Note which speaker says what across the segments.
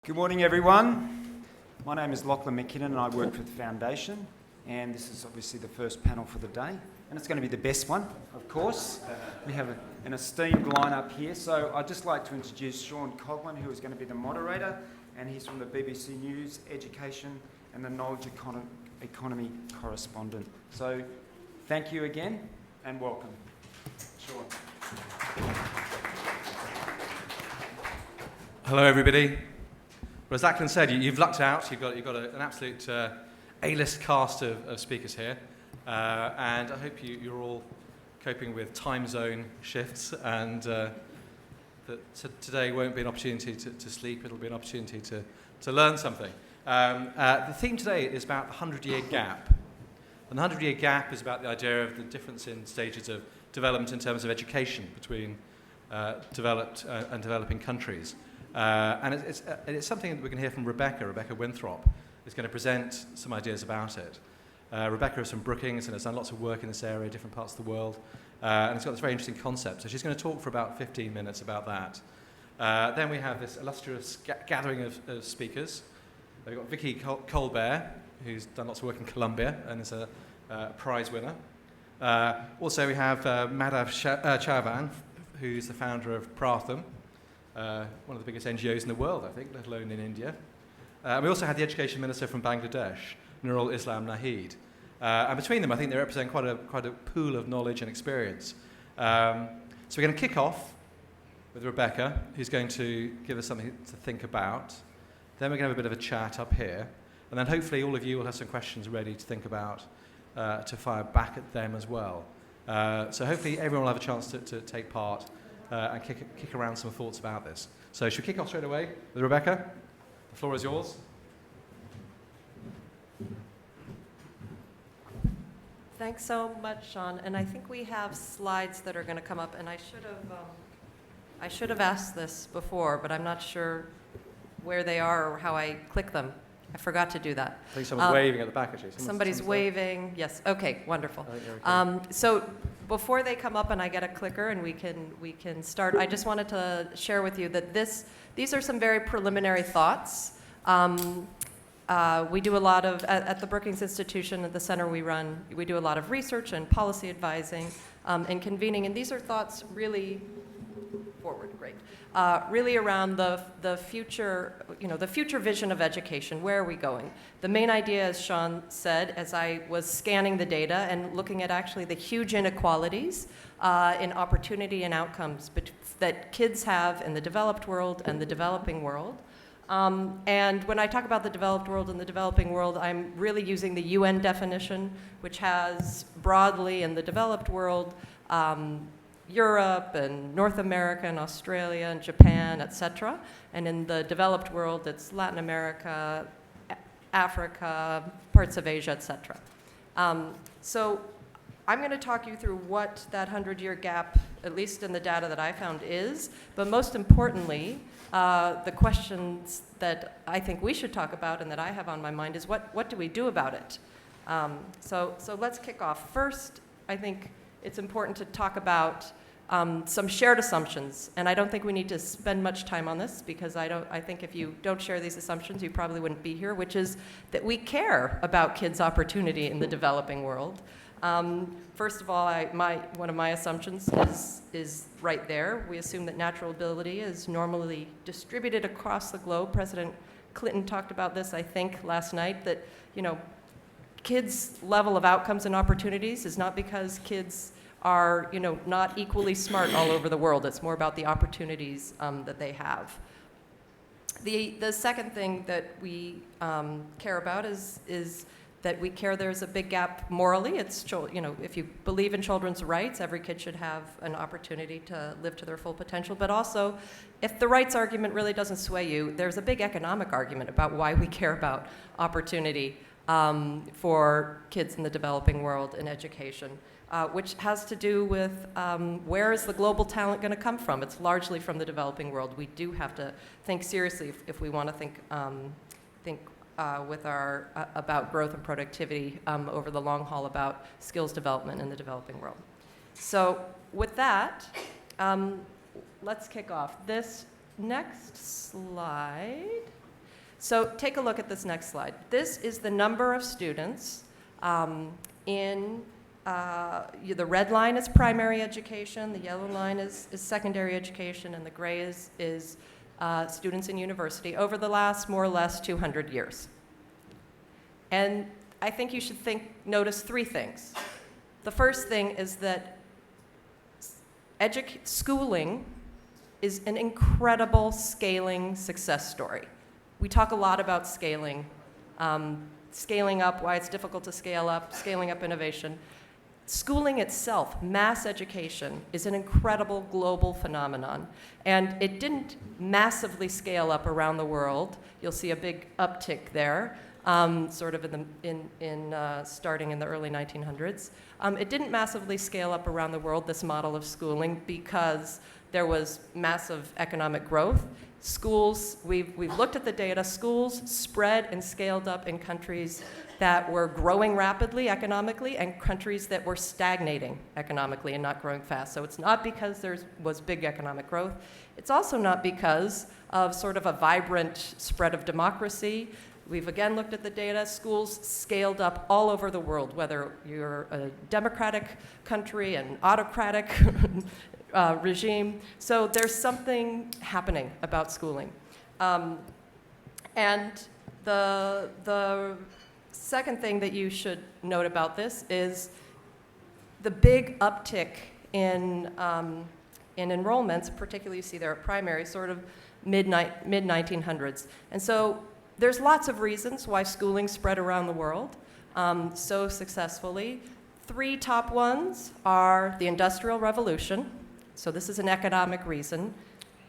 Speaker 1: Good morning, everyone. My name is Lachlan McKinnon and I work for the Foundation, and this is obviously the first panel for the day, and it's going to be the best one, of course. We have an esteemed lineup here, so I'd just like to introduce Sean Coughlan, who is going to be the moderator, and he's from the BBC News, Education and the Knowledge Economy Correspondent. So thank you again and welcome. Sean.
Speaker 2: Hello, everybody. Well, as Lachlan said, you've lucked out. You've got an absolute A-list cast of speakers here, and I hope you're all coping with time zone shifts, and that today won't be an opportunity to sleep. It'll be an opportunity to learn something. The theme today is about the 100-year gap. And the 100-year gap is about the idea of the difference in stages of development in terms of education between developed and developing countries. And it's something that we can hear from Rebecca Winthrop is going to present some ideas about it. Rebecca is from Brookings and has done lots of work in this area, different parts of the world, and it's got this very interesting concept. So she's going to talk for about 15 minutes about that. Then we have this illustrious gathering of speakers. We've got Vicky Colbert, who's done lots of work in Colombia and is a prize winner. Also we have Madhav Chavan, who's the founder of Pratham, one of the biggest NGOs in the world, I think, let alone in India. We also had the Education Minister from Bangladesh, Nurul Nahid. And between them, I think they represent quite a pool of knowledge and experience. So we're going to kick off with Rebecca, who's going to give us something to think about. Then we're going to have a bit of a chat up here. And then hopefully all of you will have some questions ready to think about, to fire back at them as well. So hopefully everyone will have a chance to take part and kick around some thoughts about this. So should we kick off straight away with Rebecca? The floor is yours.
Speaker 3: Thanks so much, Sean. And I think we have slides that are going to come up. And I should have asked this before, but I'm not sure where they are or how I click them. I forgot to do that.
Speaker 2: I think someone's waving at the back, actually.
Speaker 3: Somebody's waving. Yes. Okay. Wonderful. So before they come up and I get a clicker and we can start, I just wanted to share with you that these are some very preliminary thoughts. We do a lot of at the Brookings Institution at the center we run. We do a lot of research and policy advising and convening, and these are thoughts really forward. Great. Really around the future, the future vision of education. Where are we going? The main idea, as Sean said, as I was scanning the data and looking at actually the huge inequalities in opportunity and outcomes that kids have in the developed world and the developing world. And when I talk about the developed world and the developing world, I'm really using the UN definition, which has broadly in the developed world Europe and North America and Australia and Japan, etc. And in the developed world, it's Latin America, Africa, parts of Asia, etc. So I'm going to talk you through what that 100-year gap, at least in the data that I found, is. But most importantly, the questions that I think we should talk about and that I have on my mind is what do we do about it? So let's kick off. First, I think it's important to talk about some shared assumptions, and I don't think we need to spend much time on this because I think if you don't share these assumptions, you probably wouldn't be here, which is that we care about kids' opportunity in the developing world. First of all, one of my assumptions is right there. We assume that natural ability is normally distributed across the globe. President Clinton talked about this, I think, last night, that kids' level of outcomes and opportunities is not because kids are, not equally smart all over the world. It's more about the opportunities that they have. The second thing that we care about is that we care there's a big gap morally. It's, if you believe in children's rights, every kid should have an opportunity to live to their full potential. But also, if the rights argument really doesn't sway you, there's a big economic argument about why we care about opportunity for kids in the developing world in education, which has to do with where is the global talent going to come from? It's largely from the developing world. We do have to think seriously if we want to think with about growth and productivity over the long haul about skills development in the developing world. So with that, let's kick off. This next slide So take a look at this next slide. This is the number of students in the red line is primary education, the yellow line is secondary education, and the gray is students in university over the last more or less 200 years. And I think you should notice three things. The first thing is that schooling is an incredible scaling success story. We talk a lot about scaling, scaling up, why it's difficult to scale up, scaling up innovation. Schooling itself, mass education, is an incredible global phenomenon. And it didn't massively scale up around the world. You'll see a big uptick there, sort of starting in the early 1900s. It didn't massively scale up around the world, this model of schooling, because there was massive economic growth. Schools, we've looked at the data, schools spread and scaled up in countries that were growing rapidly economically and countries that were stagnating economically and not growing fast. So it's not because there was big economic growth. It's also not because of sort of a vibrant spread of democracy. We've again looked at the data. Schools scaled up all over the world, whether you're a democratic country, an autocratic regime. So there's something happening about schooling. And the second thing that you should note about this is the big uptick in enrollments, particularly you see there at primary, sort of mid-1900s. And so there's lots of reasons why schooling spread around the world so successfully. Three top ones are the Industrial Revolution. So this is an economic reason.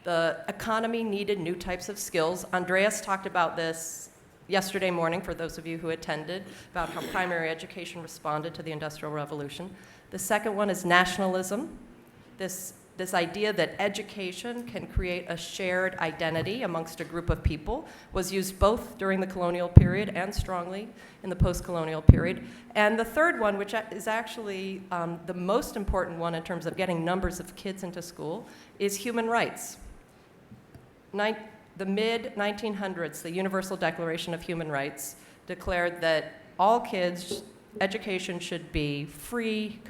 Speaker 3: The economy needed new types of skills. Andreas talked about this yesterday morning, for those of you who attended, about how primary education responded to the Industrial Revolution. The second one is nationalism. This idea that education can create a shared identity amongst a group of people was used both during the colonial period and strongly in the post-colonial period. And the third one, which is actually the most important one in terms of getting numbers of kids into school, is human rights. The mid-1900s, the Universal Declaration of Human Rights declared that all kids' education should be free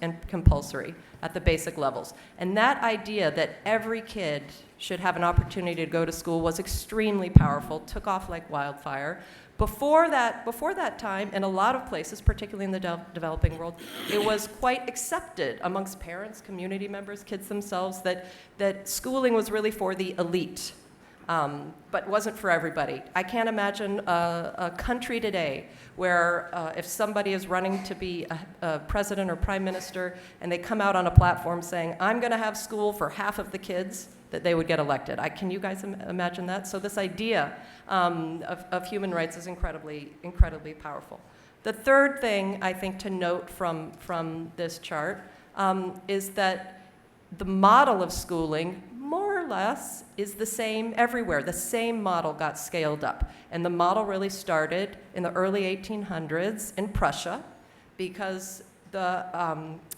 Speaker 3: and compulsory at the basic levels. And that idea that every kid should have an opportunity to go to school was extremely powerful, took off like wildfire. Before that time, in a lot of places, particularly in the developing world, it was quite accepted amongst parents, community members, kids themselves, that schooling was really for the elite. But wasn't for everybody. I can't imagine a country today where if somebody is running to be a president or prime minister and they come out on a platform saying, I'm going to have school for half of the kids, that they would get elected. Can you guys imagine that? So this idea of human rights is incredibly, incredibly powerful. The third thing I think to note from this chart is that the model of schooling more or less is the same everywhere. The same model got scaled up. And the model really started in the early 1800s in Prussia because the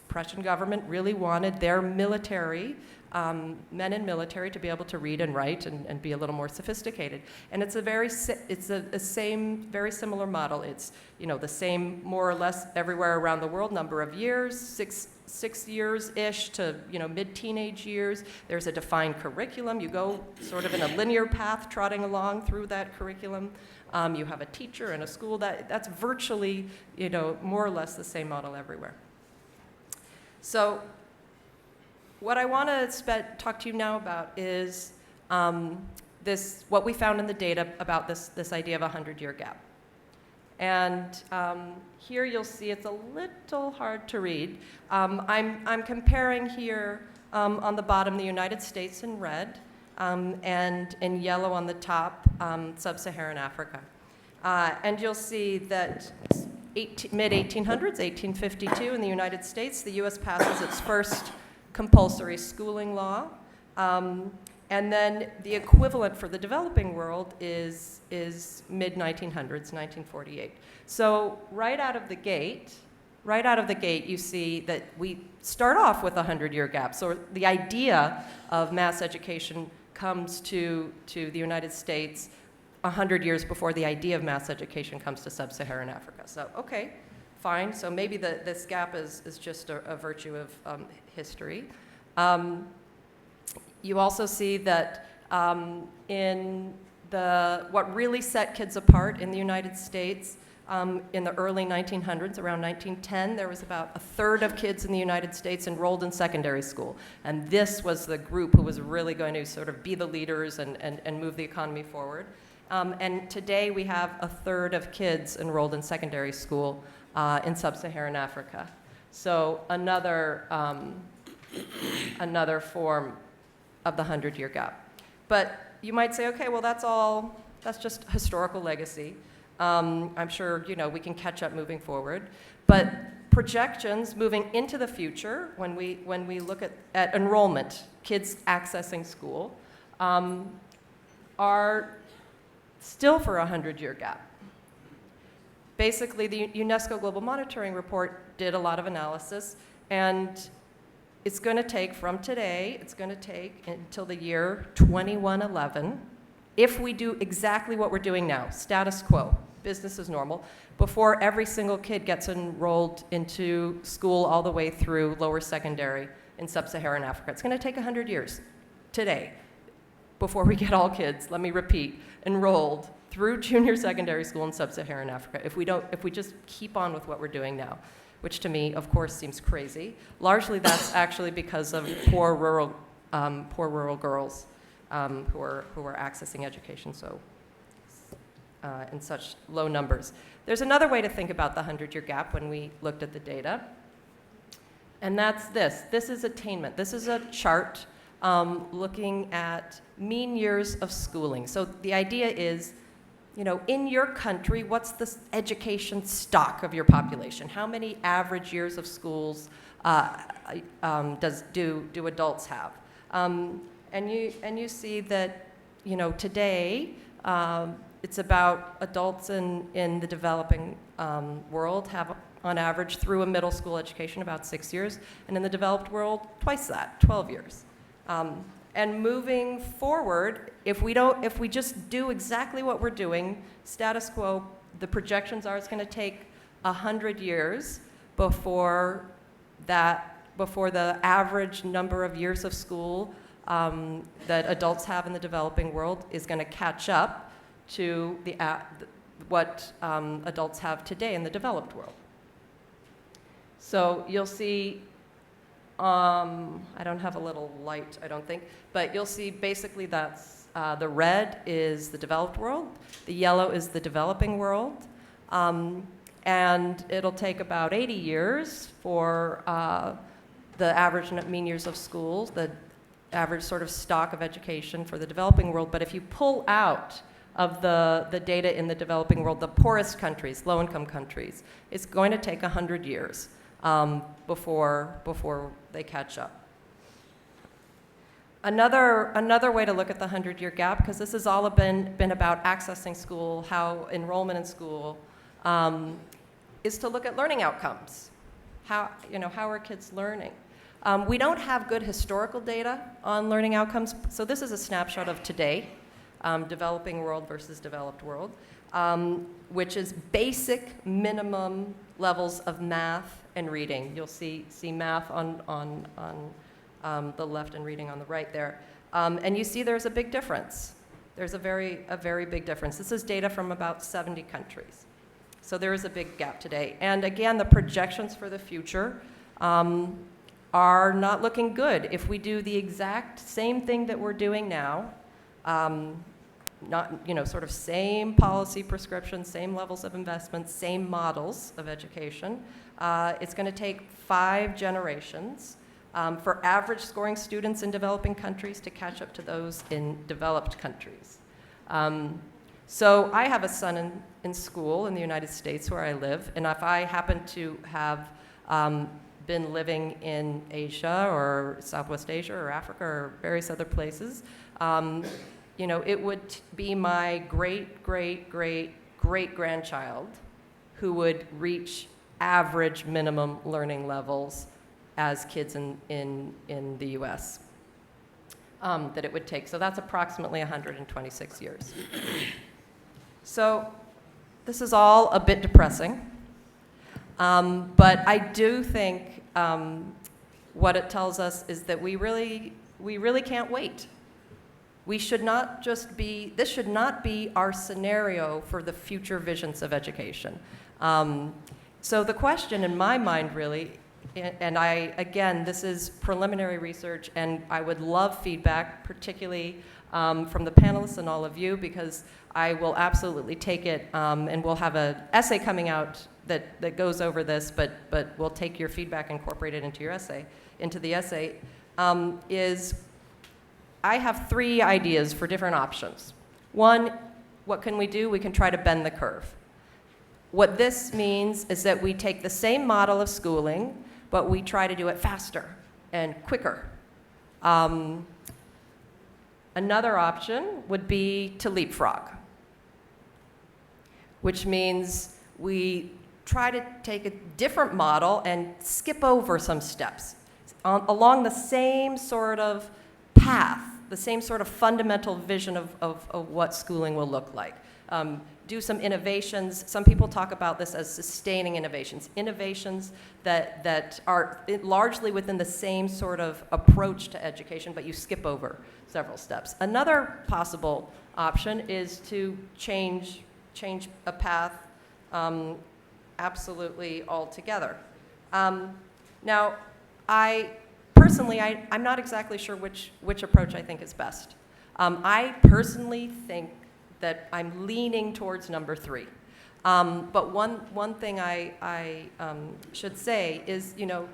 Speaker 3: Prussian government really wanted their military, men in military, to be able to read and write and be a little more sophisticated. And it's a very similar model. It's the same more or less everywhere around the world, number of years, six years-ish to mid-teenage years. There's a defined curriculum. You go sort of in a linear path trotting along through that curriculum. You have a teacher and a school. That's virtually more or less the same model everywhere. So what I want to talk to you now about is what we found in the data about this idea of a 100-year gap. And here you'll see it's a little hard to read. I'm comparing here on the bottom the United States in red and in yellow on the top sub-Saharan Africa. And you'll see that mid-1800s, 1852 in the United States, the US passes its first compulsory schooling law. And then the equivalent for the developing world is mid-1900s, 1948. So right out of the gate, you see that we start off with a 100-year gap. So the idea of mass education comes to the United States 100 years before the idea of mass education comes to sub-Saharan Africa. So, okay, fine. So maybe this gap is just a virtue of history. You also see that in what really set kids apart in the United States, in the early 1900s, around 1910, there was about a third of kids in the United States enrolled in secondary school. And this was the group who was really going to sort of be the leaders and move the economy forward. And today we have a third of kids enrolled in secondary school in sub-Saharan Africa. So another form of the 100-year gap. But you might say, okay, well, that's just historical legacy. I'm sure, we can catch up moving forward. But projections moving into the future, when we look at enrollment, kids accessing school, are still for a 100-year gap. Basically, the UNESCO Global Monitoring Report did a lot of analysis, and it's going to take, from today, it's going to take until the year 2111, if we do exactly what we're doing now, status quo, business as normal, before every single kid gets enrolled into school all the way through lower secondary in sub-Saharan Africa. It's going to take 100 years today before we get all kids, let me repeat, enrolled through junior secondary school in sub-Saharan Africa if we just keep on with what we're doing now, which to me, of course, seems crazy. Largely that's actually because of poor rural girls who are accessing education in such low numbers. There's another way to think about the 100-year gap when we looked at the data, and that's this. This is attainment. This is a chart looking at mean years of schooling. So the idea is, in your country, what's the education stock of your population? How many average years of schools do adults have? And you see that, today, it's about adults in the developing world have, on average, through a middle school education, about 6 years, and in the developed world, twice that, 12 years. And moving forward, if we just do exactly what we're doing, status quo, the projections are it's going to take 100 years before the average number of years of school that adults have in the developing world is going to catch up to what adults have today in the developed world. So you'll see, I don't have a little light, I don't think, but you'll see basically that's the red is the developed world, the yellow is the developing world, and it'll take about 80 years for the average mean years of schools, the average sort of stock of education for the developing world. But if you pull out of the data in the developing world, the poorest countries, low-income countries, it's going to take 100 years before they catch up. Another way to look at the 100-year gap, because this has all been about accessing school, how enrollment in school, is to look at learning outcomes. How are kids learning? We don't have good historical data on learning outcomes, so this is a snapshot of today, developing world versus developed world, which is basic minimum levels of math and reading. You'll see math on the left and reading on the right there. And you see there's a big difference. There's a very big difference. This is data from about 70 countries. So there is a big gap today. And again, the projections for the future are not looking good. If we do the exact same thing that we're doing now, sort of same policy prescriptions, same levels of investment, same models of education, it's going to take 5 generations for average scoring students in developing countries to catch up to those in developed countries. So I have a son in school in the United States where I live, and if I happen to have been living in Asia or Southwest Asia or Africa or various other places, it would be my great-great-great-great-grandchild who would reach average minimum learning levels as kids in the US that it would take. So that's approximately 126 years. So this is all a bit depressing, but I do think what it tells us is that we really can't wait. We should not just be, this should not be our scenario for the future visions of education. So the question in my mind really, and again, this is preliminary research, and I would love feedback, particularly from the panelists and all of you, because I will absolutely take it, and we'll have an essay coming out that goes over this, but we'll take your feedback and incorporate it into your essay, into the essay, is I have 3 ideas for different options. One, what can we do? We can try to bend the curve. What this means is that we take the same model of schooling, but we try to do it faster and quicker. Another option would be to leapfrog, which means we try to take a different model and skip over some steps along the same sort of path, the same sort of fundamental vision of what schooling will look like. Do some innovations. Some people talk about this as sustaining innovations. Innovations that are largely within the same sort of approach to education, but you skip over several steps. Another possible option is to change a path absolutely altogether. Now, personally, I'm not exactly sure which approach I think is best. I personally think that I'm leaning towards number 3. But one thing I should say is, you know,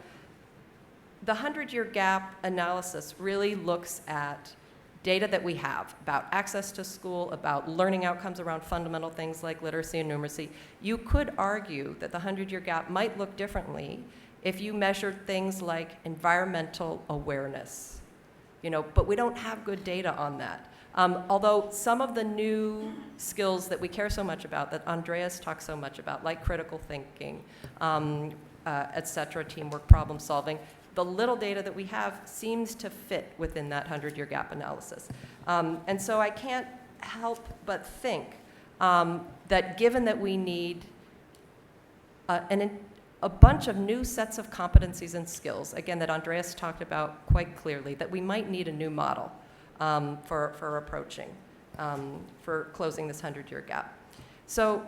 Speaker 3: the 100-year gap analysis really looks at data that we have about access to school, about learning outcomes around fundamental things like literacy and numeracy. You could argue that the 100-year gap might look differently if you measured things like environmental awareness, you know, but we don't have good data on that. Although some of the new skills that we care so much about, that Andreas talks so much about, like critical thinking, et cetera, teamwork, problem solving, the little data that we have seems to fit within that 100-year gap analysis. And so I can't help but think that given that we need a bunch of new sets of competencies and skills, again, that Andreas talked about quite clearly, that we might need a new model for approaching, for closing this 100-year gap. So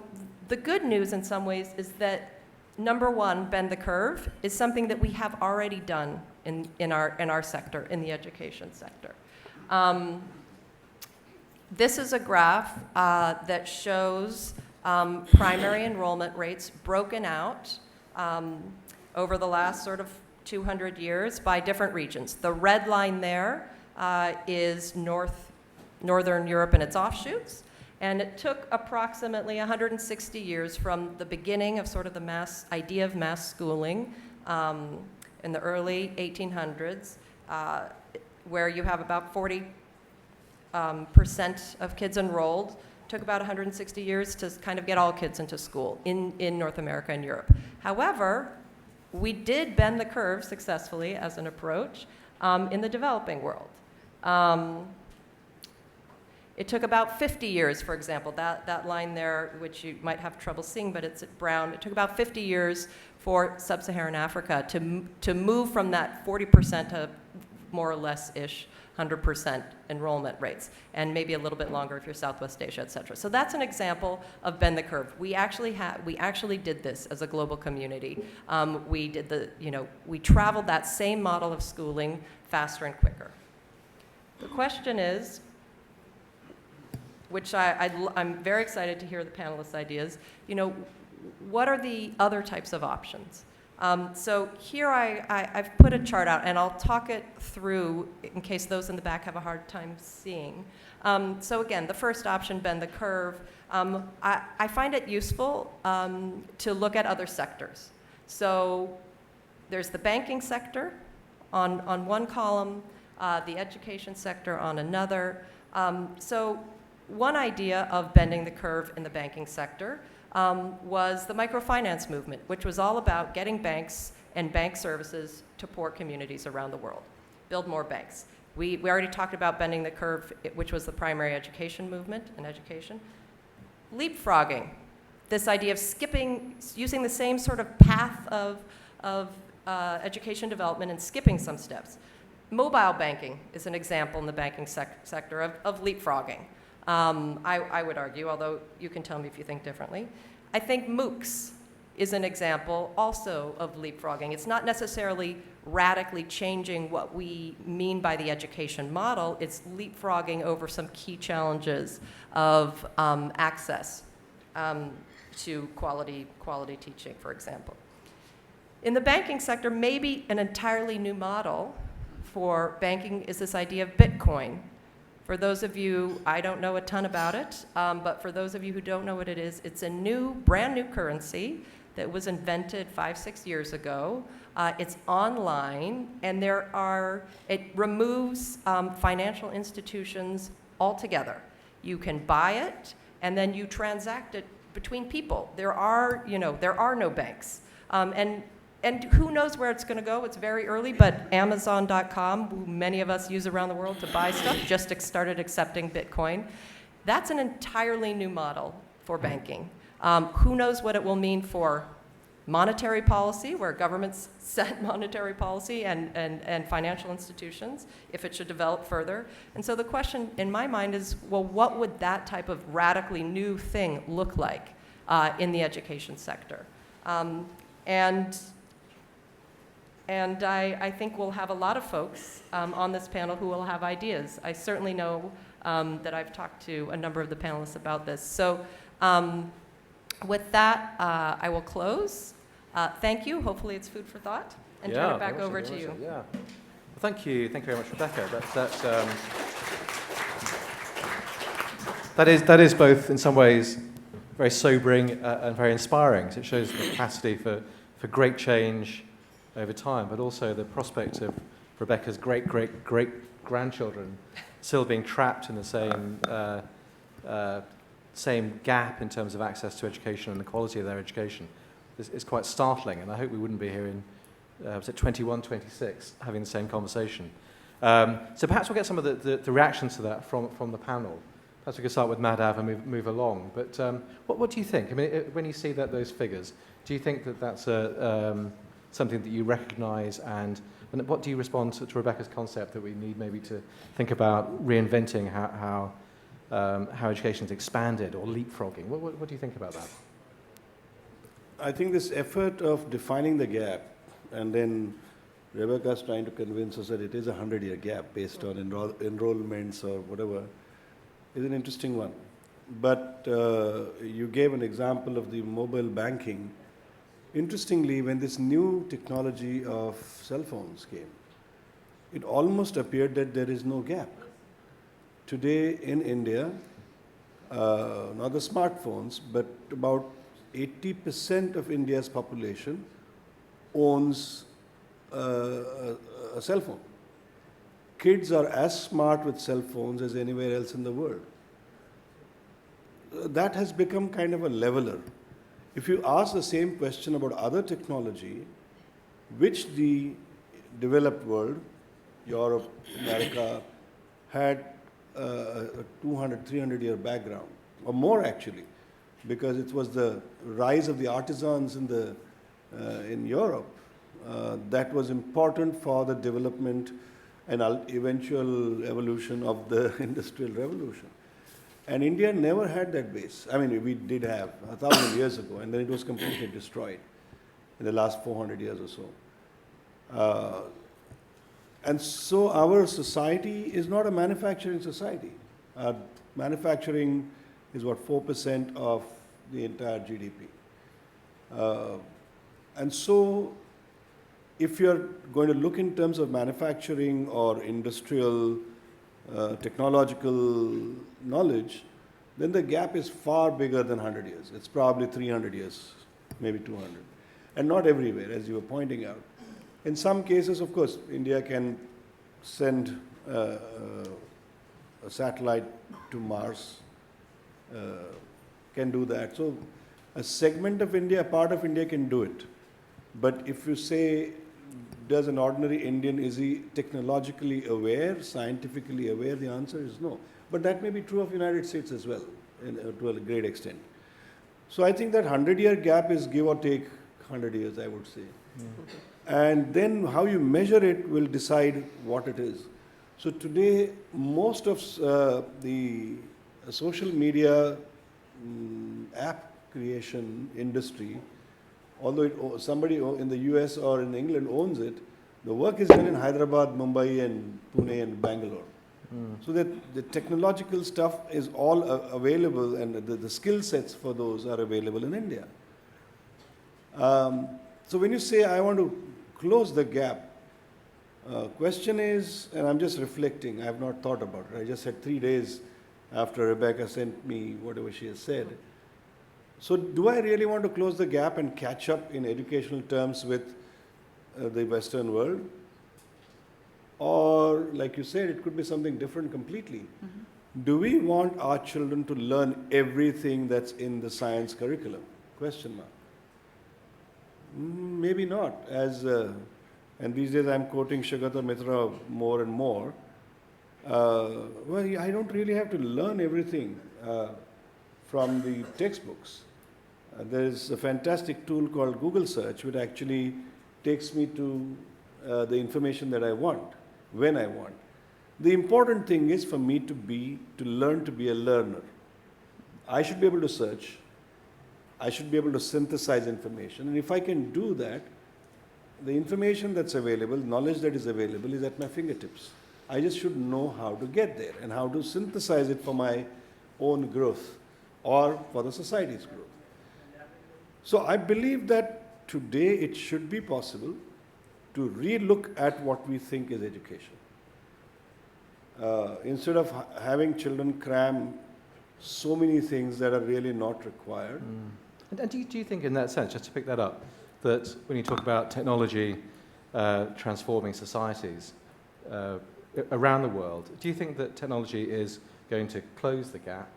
Speaker 3: the good news in some ways is that number 1, bend the curve, is something that we have already done in our sector, in the education sector. This is a graph that shows primary enrollment rates broken out over the last sort of 200 years by different regions. The red line there is Northern Europe and its offshoots. And it took approximately 160 years from the beginning of sort of the idea of mass schooling in the early 1800s, where you have about 40% of kids enrolled. It took about 160 years to kind of get all kids into school in North America and Europe. However, we did bend the curve successfully as an approach in the developing world. It took about 50 years, for example, that line there, which you might have trouble seeing, but it's brown. It took about 50 years for sub-Saharan Africa to move from that 40% to more or less-ish 100% enrollment rates, and maybe a little bit longer if you're Southwest Asia, et cetera. So that's an example of bend the curve. We actually did this as a global community. We traveled that same model of schooling faster and quicker. The question is, which I'm very excited to hear the panelists' ideas, you know, what are the other types of options? So here I've put a chart out, and I'll talk it through in case those in the back have a hard time seeing. So again, the first option, bend the curve, I find it useful to look at other sectors. So there's the banking sector on one column, the education sector on another. So one idea of bending the curve in the banking sector was the microfinance movement, which was all about getting banks and bank services to poor communities around the world. Build more banks. We already talked about bending the curve, which was the primary education movement in education. Leapfrogging, this idea of using the same sort of path of education development and skipping some steps. Mobile banking is an example in the banking sector of leapfrogging. I would argue, although you can tell me if you think differently. I think MOOCs is an example also of leapfrogging. It's not necessarily radically changing what we mean by the education model. It's leapfrogging over some key challenges of access to quality teaching, for example. In the banking sector, maybe an entirely new model for banking is this idea of Bitcoin. For those of you, I don't know a ton about it, but for those of you who don't know what it is, it's a brand new currency that was invented 5-6 years ago. It's online, and it removes financial institutions altogether. You can buy it, and then you transact it between people. There are no banks. And who knows where it's going to go? It's very early, but Amazon.com, who many of us use around the world to buy stuff, just started accepting Bitcoin. That's an entirely new model for banking. Who knows what it will mean for monetary policy, where governments set monetary policy and financial institutions, if it should develop further. And so the question in my mind is, well, what would that type of radically new thing look like in the education sector? And I think we'll have a lot of folks on this panel who will have ideas. I certainly know that I've talked to a number of the panelists about this. So with that, I will close. Thank you. Hopefully it's food for thought. And turn it back over to you.
Speaker 2: Yeah. Well, thank you very much, Rebecca. That is both in some ways very sobering and very inspiring. So it shows the capacity for great change over time, but also the prospect of Rebecca's great-great-great-grandchildren still being trapped in the same gap in terms of access to education and the quality of their education is quite startling, and I hope we wouldn't be here in, 26, having the same conversation. So perhaps we'll get some of the reactions to that from the panel. Perhaps we could start with Madhav and move along. But what do you think? I mean, when you see those figures, do you think that that's something that you recognise, and what do you respond to Rebecca's concept that we need maybe to think about reinventing how education is expanded or leapfrogging? What do you think about that?
Speaker 4: I think this effort of defining the gap, and then Rebecca's trying to convince us that it is a 100-year gap based on enrollments or whatever, is an interesting one. But you gave an example of the mobile banking. Interestingly, when this new technology of cell phones came, it almost appeared that there is no gap. Today in India, not the smartphones, but about 80% of India's population owns a cell phone. Kids are as smart with cell phones as anywhere else in the world. That has become kind of a leveler. If you ask the same question about other technology, which the developed world, Europe, America, had a 200, 300-year background, or more actually, because it was the rise of the artisans in Europe that was important for the development and eventual evolution of the Industrial Revolution. And India never had that base. I mean, we did have 1,000 years ago, and then it was completely destroyed in the last 400 years or so. And so our society is not a manufacturing society. Manufacturing is what, 4% of the entire GDP. And so if you're going to look in terms of manufacturing or industrial technological knowledge, then the gap is far bigger than 100 years. It's probably 300 years, maybe 200. And not everywhere, as you were pointing out. In some cases, of course, India can send a satellite to Mars, can do that. So a segment of India, a part of India can do it. But if you say, does an ordinary Indian, is he technologically aware, scientifically aware? The answer is no. But that may be true of the United States as well. to a great extent. So I think that 100-year gap is give or take 100 years, I would say. And then how you measure it will decide what it is. So today, most of the social media app creation industry, although somebody in the US or in England owns it, the work is done in Hyderabad, Mumbai, and Pune, and Bangalore. So that the technological stuff is all available, and the skill sets for those are available in India. So when you say, I want to close the gap, question is, and I'm just reflecting, I have not thought about it. I just said 3 days after Rebecca sent me whatever she has said. So do I really want to close the gap and catch up in educational terms with the Western world? Or, like you said, it could be something different completely. Do we want our children to learn everything that's in the science curriculum? Question mark. Maybe not. And these days I'm quoting Shagata Mitra more and more. Well, I don't really have to learn everything from the textbooks. There's a fantastic tool called Google Search, which actually takes me to the information that I want, when I want. The important thing is for me to learn to be a learner. I should be able to search. I should be able to synthesize information. And if I can do that, the information that's available, knowledge that is available, is at my fingertips. I just should know how to get there and how to synthesize it for my own growth or for the society's growth. So I believe that today it should be possible to re-look at what we think is education. Instead of having children cram so many things that are really not required.
Speaker 2: And do you think in that sense, just to pick that up, that when you talk about technology transforming societies around the world, do you think that technology is going to close the gap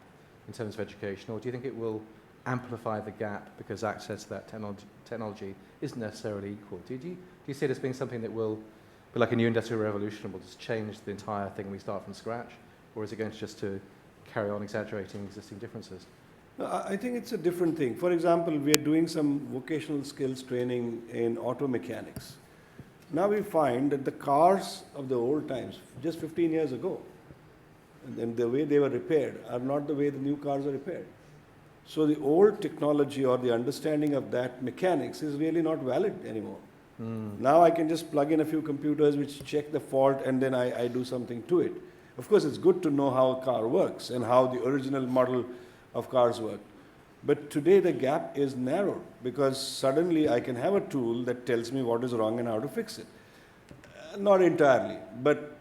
Speaker 2: in terms of education, or do you think it will amplify the gap because access to that technology isn't necessarily equal? Do you see it as being something that will be like a new industrial revolution and will just change the entire thing we start from scratch, or is it going to just to carry on exaggerating existing differences?
Speaker 4: I think it's a different thing. For example, we are doing some vocational skills training in auto mechanics. Now we find that the cars of the old times, just 15 years ago, and the way they were repaired are not the way the new cars are repaired. So the old technology or the understanding of that mechanics is really not valid anymore. Now I can just plug in a few computers which check the fault and then I do something to it. Of course, it's good to know how a car works and how the original model of cars work. But today the gap is narrowed because suddenly I can have a tool that tells me what is wrong and how to fix it. Not entirely, but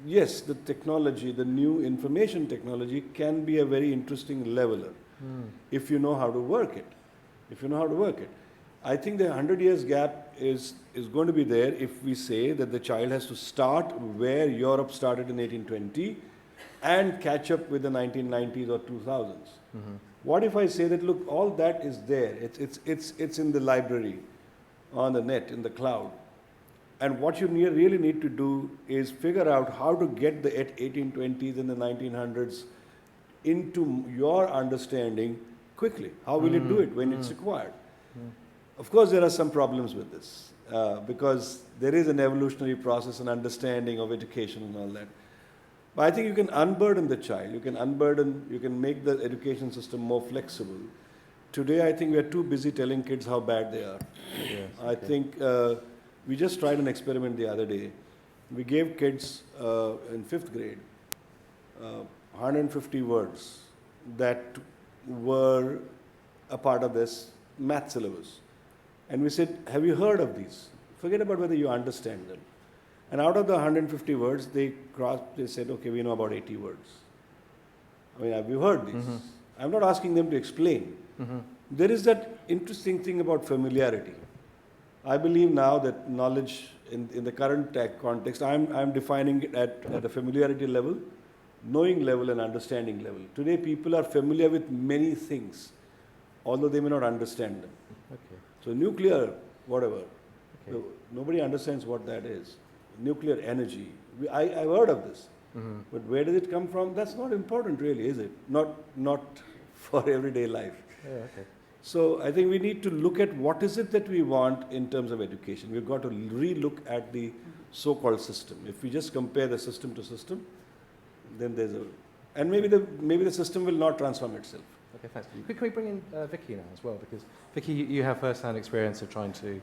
Speaker 4: yes, the technology, the new information technology can be a very interesting leveler if you know how to work it. If you know how to work it. I think the 100 years gap is going to be there if we say that the child has to start where Europe started in 1820 and catch up with the 1990s or 2000s. What if I say that, look, all that is there. It's in the library, on the net, in the cloud. And what you really need to do is figure out how to get the 1820s and the 1900s into your understanding quickly. How will you do it when it's required? Of course, there are some problems with this because there is an evolutionary process and understanding of education and all that. But I think you can unburden the child. You can make the education system more flexible. Today, I think we are too busy telling kids how bad they are.
Speaker 2: Yes,
Speaker 4: I think we just tried an experiment the other day. We gave kids in 5th grade 150 words that were a part of this math syllabus. And we said, have you heard of these? Forget about whether you understand them. And out of the 150 words, they said, okay, we know about 80 words. I mean, have you heard these? I'm not asking them to explain. There is that interesting thing about familiarity. I believe now that knowledge in the current tech context, I'm defining it at a familiarity level, knowing level and understanding level. Today, people are familiar with many things, although they may not understand them.
Speaker 2: Okay.
Speaker 4: So nuclear, whatever,
Speaker 2: Okay.
Speaker 4: nobody understands what that is. Nuclear energy. I've heard of this. But where does it come from? That's not important really, is it? Not for everyday life.
Speaker 2: Yeah, okay.
Speaker 4: So I think we need to look at what is it that we want in terms of education. We've got to re-look at the so-called system. If we just compare the system to system, then there's a... And maybe the system will not transform itself.
Speaker 2: Okay, thanks. Can we bring in Vicky now as well? Because Vicky, you have first-hand experience of trying to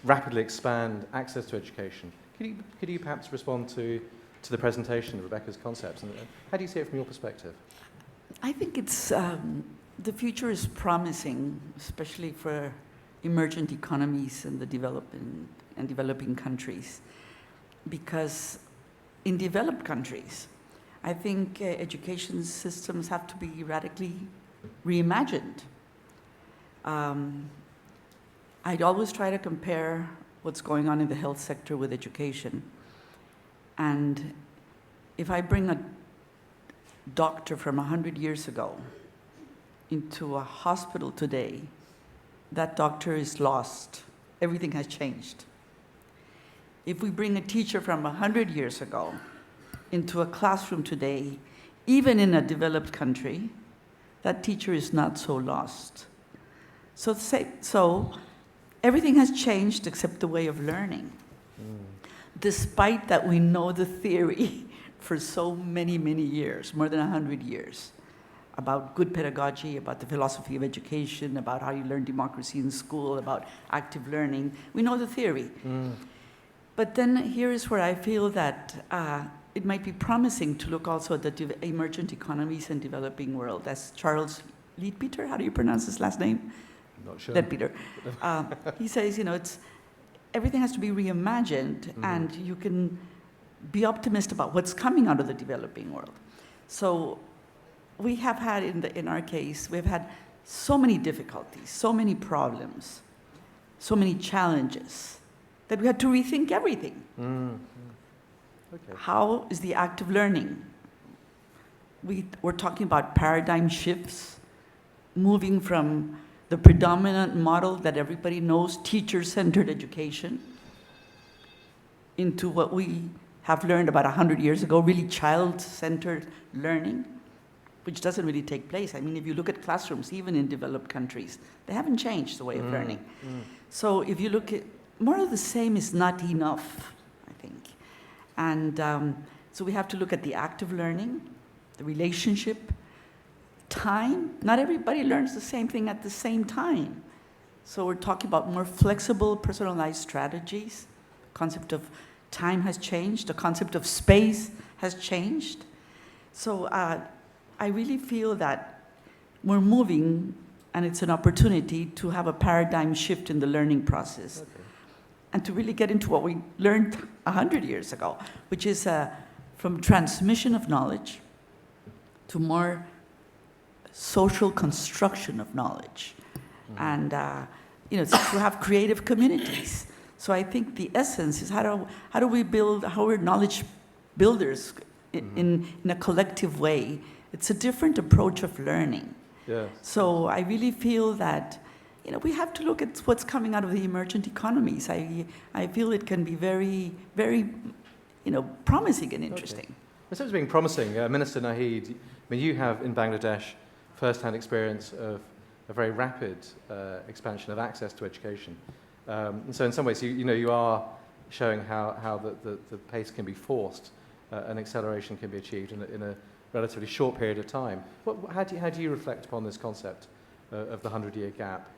Speaker 2: rapidly expand access to education. Could you perhaps respond to the presentation of Rebecca's concepts? And how do you see it from your perspective?
Speaker 5: I think it's the future is promising, especially for emergent economies and the developing countries, because in developed countries, I think education systems have to be radically reimagined. I'd always try to compare what's going on in the health sector with education. And if I bring a doctor from 100 years ago into a hospital today, that doctor is lost. Everything has changed. If we bring a teacher from 100 years ago into a classroom today, even in a developed country, that teacher is not so lost. So everything has changed except the way of learning. Despite that we know the theory for so many, many years, more than 100 years, about good pedagogy, about the philosophy of education, about how you learn democracy in school, about active learning. We know the theory. But then here is where I feel that it might be promising to look also at the emergent economies and developing world. That's Charles Leadbeater, how do you pronounce his last name?
Speaker 2: I'm not sure.
Speaker 5: Leadbeater. He says, everything has to be reimagined, and you can be optimistic about what's coming out of the developing world. So we have had, in our case, we've had so many difficulties, so many problems, so many challenges, that we had to rethink everything.
Speaker 2: Okay.
Speaker 5: How is the active learning? We're talking about paradigm shifts, moving from the predominant model that everybody knows, teacher-centered education, into what we have learned about 100 years ago, really child-centered learning, which doesn't really take place. I mean, if you look at classrooms, even in developed countries, they haven't changed the way of learning. So if you look at, more of the same is not enough, I think. And so we have to look at the active learning, the relationship, time. Not everybody learns the same thing at the same time. So we're talking about more flexible, personalized strategies. The concept of time has changed. The concept of space has changed. So I really feel that we're moving, and it's an opportunity to have a paradigm shift in the learning process.
Speaker 2: Okay.
Speaker 5: And to really get into what we learned 100 years ago, which is from transmission of knowledge to more social construction of knowledge, and to have creative communities. So I think the essence is how do we build, how we're knowledge builders in a collective way. It's a different approach of learning.
Speaker 2: Yes.
Speaker 5: So I really feel that we have to look at what's coming out of the emergent economies. I feel it can be very, very promising and interesting.
Speaker 2: Okay. In terms of being promising, Minister Nahid, you have in Bangladesh first-hand experience of a very rapid expansion of access to education. And so in some ways, you are showing how the pace can be forced and acceleration can be achieved in a relatively short period of time. How do you reflect upon this concept of the 100-year gap?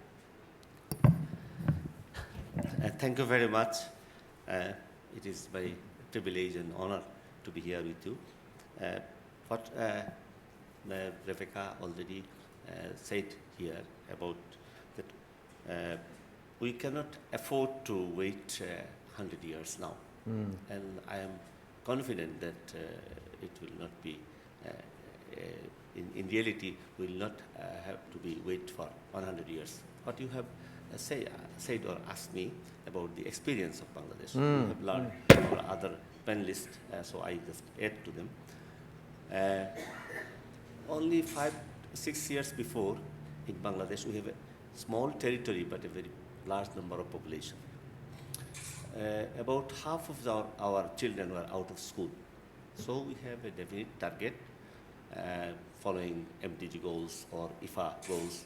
Speaker 6: Thank you very much. It is my privilege and honor to be here with you. What Rebecca already said here about that we cannot afford to wait 100 years now. And I am confident that it will not be, in reality, will not have to wait for 100 years. What you have said or asked me about the experience of Bangladesh, we have learned for other panelists, so I just add to them. Only 5-6 years before, in Bangladesh, we have a small territory but a very large number of population. About half of our children were out of school. So we have a definite target following MDG goals or IFA goals,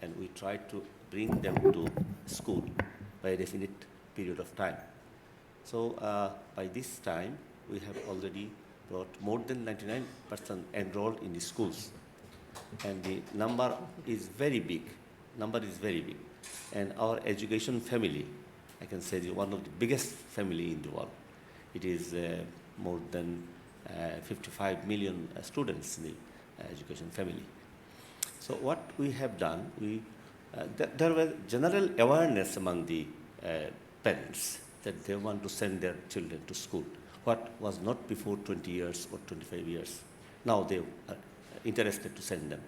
Speaker 6: and we try to bring them to school by a definite period of time. So by this time, we have already brought more than 99% enrolled in the schools. And the number is very big. And our education family, I can say, is one of the biggest family in the world. It is more than 55 million students in the education family. So what we have done, there was general awareness among the parents that they want to send their children to school. What was not before 20 years or 25 years. Now they are interested to send them.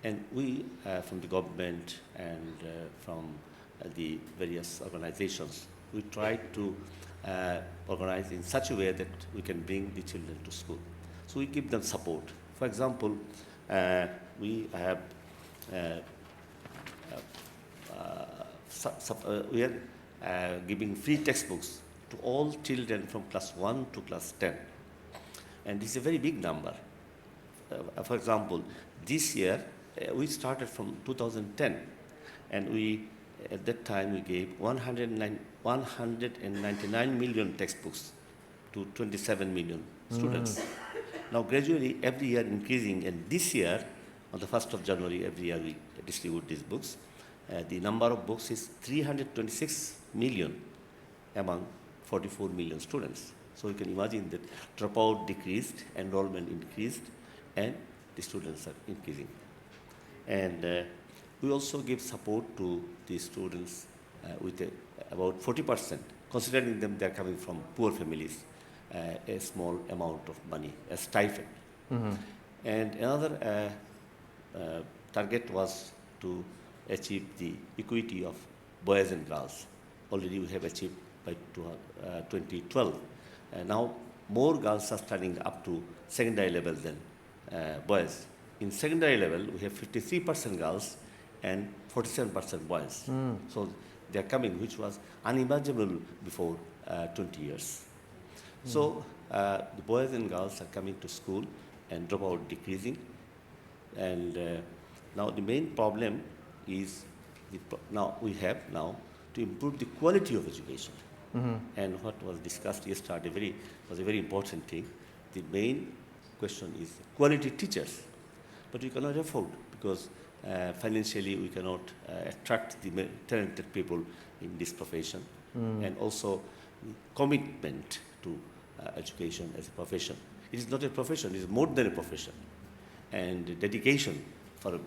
Speaker 6: And we, from the government and from the various organizations, we try to organize in such a way that we can bring the children to school. So we give them support. For example, we have we are giving free textbooks to all children from class 1 to class 10. And this is a very big number. For example, this year, we started from 2010, and we, at that time, we gave 199 million textbooks to 27 million students. Now, gradually, every year increasing, and this year, on the 1st of January, every year we distribute these books. The number of books is 326 million among 44 million students. So you can imagine that dropout decreased, enrollment increased, and the students are increasing. And we also give support to the students with about 40%, considering them they are coming from poor families, a small amount of money, a stipend. And another target was to achieve the equity of boys and girls. Already we have achieved by 2012. Now more girls are studying up to secondary level than boys. In secondary level, we have 53% girls and 47% boys. So they are coming, which was unimaginable before 20 years. So the boys and girls are coming to school and dropout decreasing. And now the main problem is now we have to improve the quality of education. And what was discussed yesterday was a very important thing. The main question is quality teachers. But we cannot afford, because financially we cannot attract the talented people in this profession. And also commitment to education as a profession. It is not a profession, it is more than a profession. And dedication for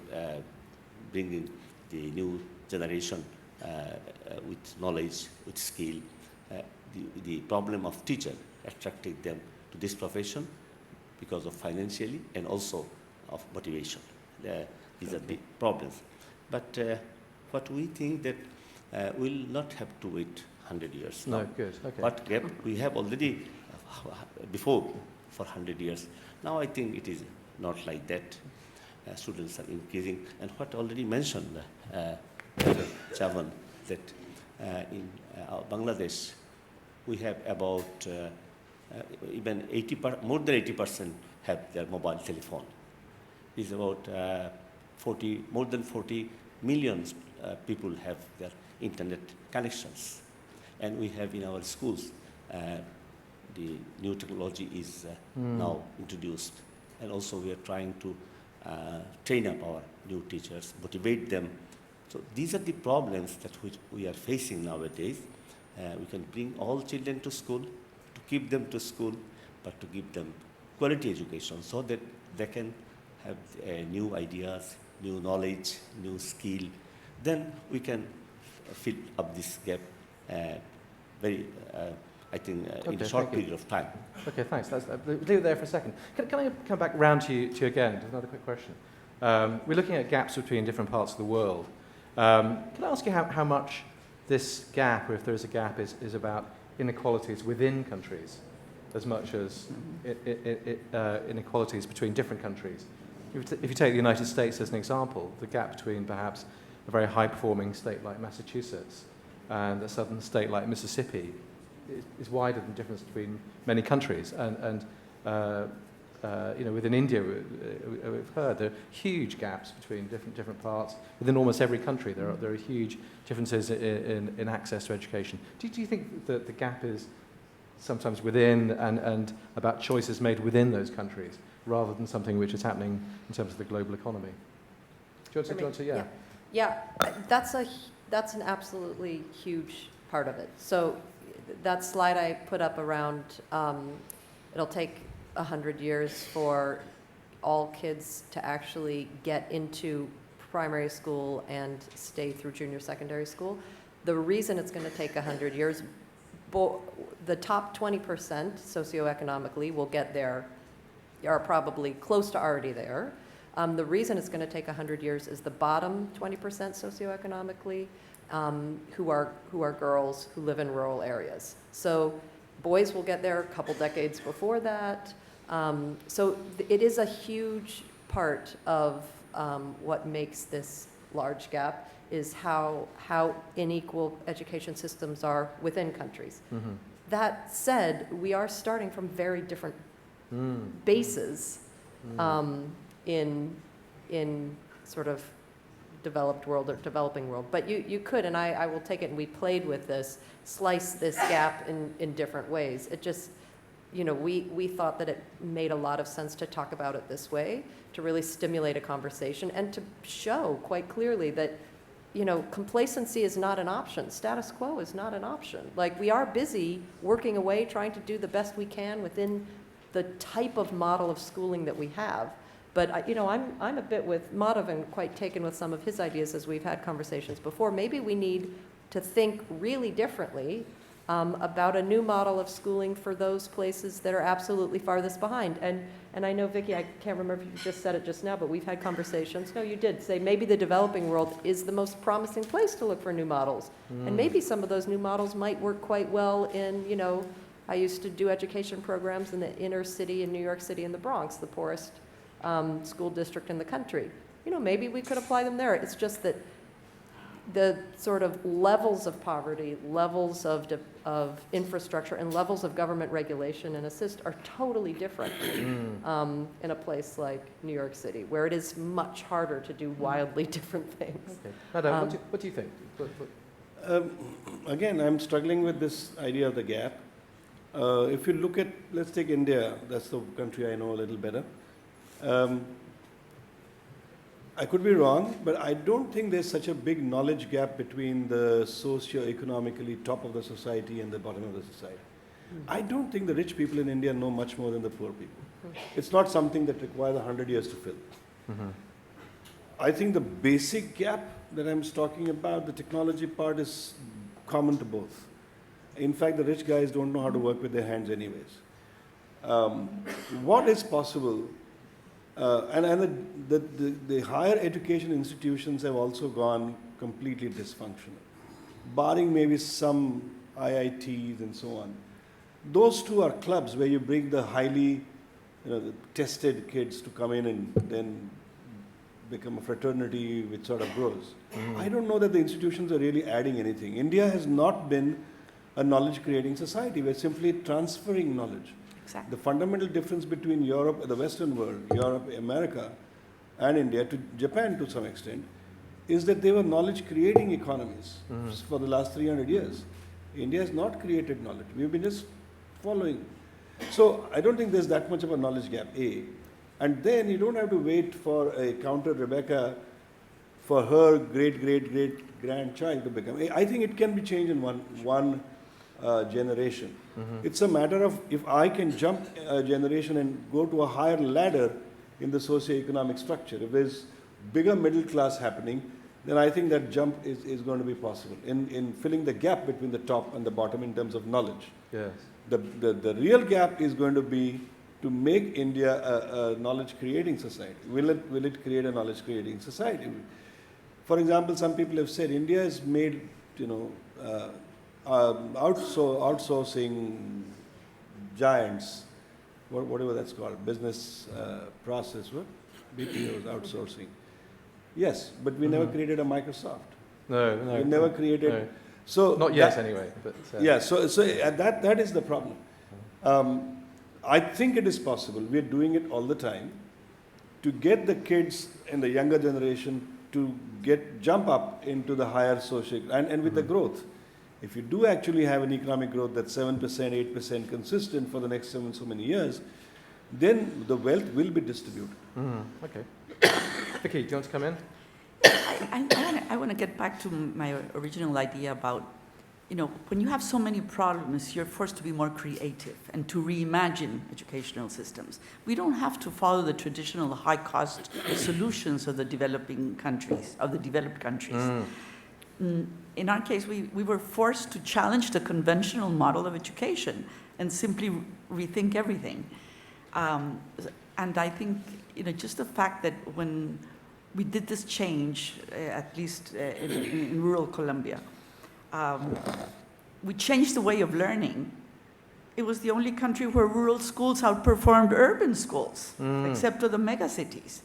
Speaker 6: bringing the new generation with knowledge, with skill. The problem of teacher, attracting them to this profession because of financially and also of motivation. These are the problems. But what we think that we'll not have to wait 100 years.
Speaker 2: No, good, okay.
Speaker 6: What gap we have already before for 100 years. Now I think it is not like that. Students are increasing. And what already mentioned, Chavan, that in Bangladesh, we have about even more than 80% have their mobile telephone. It's about more than 40 million people have their internet connections. And we have in our schools, the new technology is now introduced. And also we are trying to train up our new teachers, motivate them. So these are the problems that we are facing nowadays. We can bring all children to school, to keep them to school, but to give them quality education so that they can have new ideas, new knowledge, new skill. Then we can fill up this gap I think, in a short period of time.
Speaker 2: Okay, thanks. Leave it there for a second. Can I come back round to you again? Just another quick question. We're looking at gaps between different parts of the world. Can I ask you how much this gap, or if there is a gap, is about inequalities within countries as much as inequalities between different countries? If you take the United States as an example, the gap between perhaps a very high-performing state like Massachusetts and a southern state like Mississippi is wider than the difference between many countries. And within India, we've heard there are huge gaps between different parts. Within almost every country, there are huge differences in access to education. Do you think that the gap is sometimes within and about choices made within those countries, rather than something which is happening in terms of the global economy? Do you want to? Yeah.
Speaker 3: Yeah, that's an absolutely huge part of it. So that slide I put up around, it'll take 100 years for all kids to actually get into primary school and stay through junior secondary school. The reason it's going to take 100 years, the top 20% socioeconomically will get there, are probably close to already there. The reason it's going to take 100 years is the bottom 20% socioeconomically, who are girls who live in rural areas. So boys will get there a couple decades before that. So it is a huge part of what makes this large gap is how unequal education systems are within countries.
Speaker 2: Mm-hmm.
Speaker 3: That said, we are starting from very different bases in sort of developed world or developing world. But you could, and I will take it, and we played with this, slice this gap in different ways. It just, we thought that it made a lot of sense to talk about it this way, to really stimulate a conversation and to show quite clearly that, complacency is not an option. Status quo is not an option. Like, we are busy working away, trying to do the best we can within the type of model of schooling that we have. But, I'm a bit with Madhav and quite taken with some of his ideas as we've had conversations before. Maybe we need to think really differently about a new model of schooling for those places that are absolutely farthest behind. And I know, Vicky, I can't remember if you just said it just now, but we've had conversations. No, you did say maybe the developing world is the most promising place to look for new models. And maybe some of those new models might work quite well in, I used to do education programs in the inner city in New York City and the Bronx, the poorest school district in the country. Maybe we could apply them there. It's just that the sort of levels of poverty, levels of infrastructure, and levels of government regulation and assist are totally different in a place like New York City, where it is much harder to do wildly different things.
Speaker 2: Okay. Madhav, what do you think?
Speaker 4: Again, I'm struggling with this idea of the gap. If you look at, let's take India, that's the country I know a little better. I could be wrong, but I don't think there's such a big knowledge gap between the socio-economically top of the society and the bottom of the society. I don't think the rich people in India know much more than the poor people. It's not something that requires 100 years to fill.
Speaker 2: Mm-hmm.
Speaker 4: I think the basic gap that I'm talking about, the technology part, is common to both. In fact, the rich guys don't know how to work with their hands anyways. What is possible? And the higher education institutions have also gone completely dysfunctional, barring maybe some IITs and so on. Those two are clubs where you bring the highly the tested kids to come in and then become a fraternity which sort of grows. I don't know that the institutions are really adding anything. India has not been a knowledge-creating society. We're simply transferring knowledge.
Speaker 3: Exactly.
Speaker 4: The fundamental difference between Europe, the Western world, Europe, America, and India, to Japan to some extent, is that they were knowledge-creating economies for the last 300 years. India has not created knowledge. We've been just following. So I don't think there's that much of a knowledge gap, A. And then you don't have to wait for a counter Rebecca for her great-great-great-grandchild to become. I think it can be changed in one generation. It's a matter of if I can jump a generation and go to a higher ladder in the socio-economic structure. If there's bigger middle class happening, then I think that jump is going to be possible in filling the gap between the top and the bottom in terms of knowledge.
Speaker 2: Yes.
Speaker 4: The real gap is going to be to make India a knowledge-creating society. Will it create a knowledge-creating society? For example, some people have said India has made outsourcing giants, whatever that's called, business process, what? BPOs, outsourcing. Yes, but we never created a Microsoft.
Speaker 2: No.
Speaker 4: We never created.
Speaker 2: No.
Speaker 4: So
Speaker 2: not yet, anyway. But
Speaker 4: yeah. So that is the problem. I think it is possible. We are doing it all the time to get the kids in the younger generation to jump up into the higher social, and with the growth. If you do actually have an economic growth that's 7%, 8% consistent for the next so many years, then the wealth will be distributed.
Speaker 2: Okay. Vicky, do you want to come in?
Speaker 5: I want to get back to my original idea about, when you have so many problems, you're forced to be more creative and to reimagine educational systems. We don't have to follow the traditional high-cost solutions of the developed countries. In our case, we were forced to challenge the conventional model of education and simply rethink everything. And I think, just the fact that when we did this change, at least in rural Colombia, we changed the way of learning. It was the only country where rural schools outperformed urban schools, except for the megacities.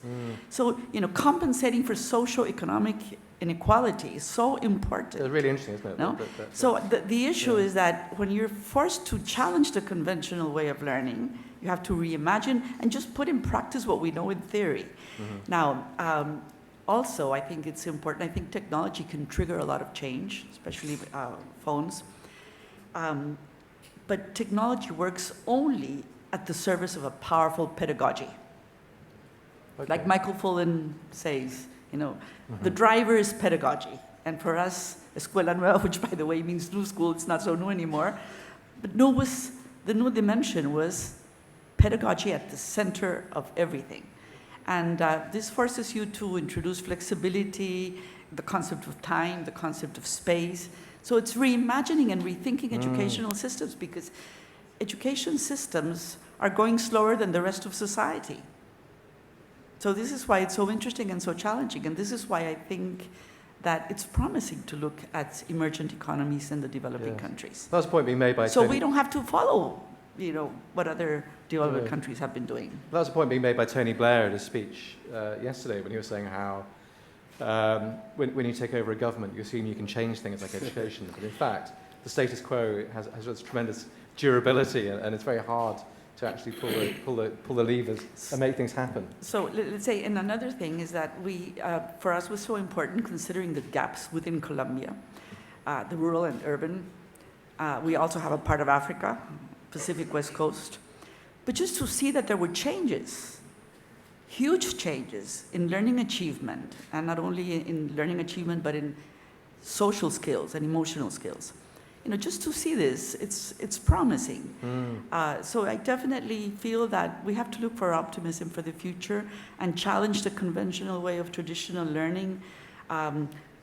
Speaker 5: So, compensating for socio-economic inequality is so important.
Speaker 2: It's really interesting, isn't it?
Speaker 5: No? So the issue is that when you're forced to challenge the conventional way of learning, you have to reimagine and just put in practice what we know in theory. Now, also, I think it's important. I think technology can trigger a lot of change, especially phones. But technology works only at the service of a powerful pedagogy.
Speaker 2: Okay.
Speaker 5: Like Michael Fullan says, the driver is pedagogy. And for us, Escuela, Nueva, which by the way means new school, it's not so new anymore. But the new dimension was pedagogy at the center of everything. And this forces you to introduce flexibility, the concept of time, the concept of space. So it's reimagining and rethinking educational systems, because education systems are going slower than the rest of society. So this is why it's so interesting and so challenging. And this is why I think that it's promising to look at emergent economies in the developing countries.
Speaker 2: That's a point being made by
Speaker 5: So
Speaker 2: Tony.
Speaker 5: we don't have to follow, what other developed countries have been doing.
Speaker 2: That was a point being made by Tony Blair at his speech yesterday, when he was saying how when you take over a government, you assume you can change things like education. But in fact, the status quo has this tremendous durability, and it's very hard to actually pull the levers and make things happen.
Speaker 5: So let's say, and another thing is that for us was so important considering the gaps within Colombia, the rural and urban. We also have a part of Africa, Pacific West Coast. But just to see that there were changes, huge changes in learning achievement, and not only in learning achievement, but in social skills and emotional skills. Just to see this, it's promising. So I definitely feel that we have to look for optimism for the future and challenge the conventional way of traditional learning,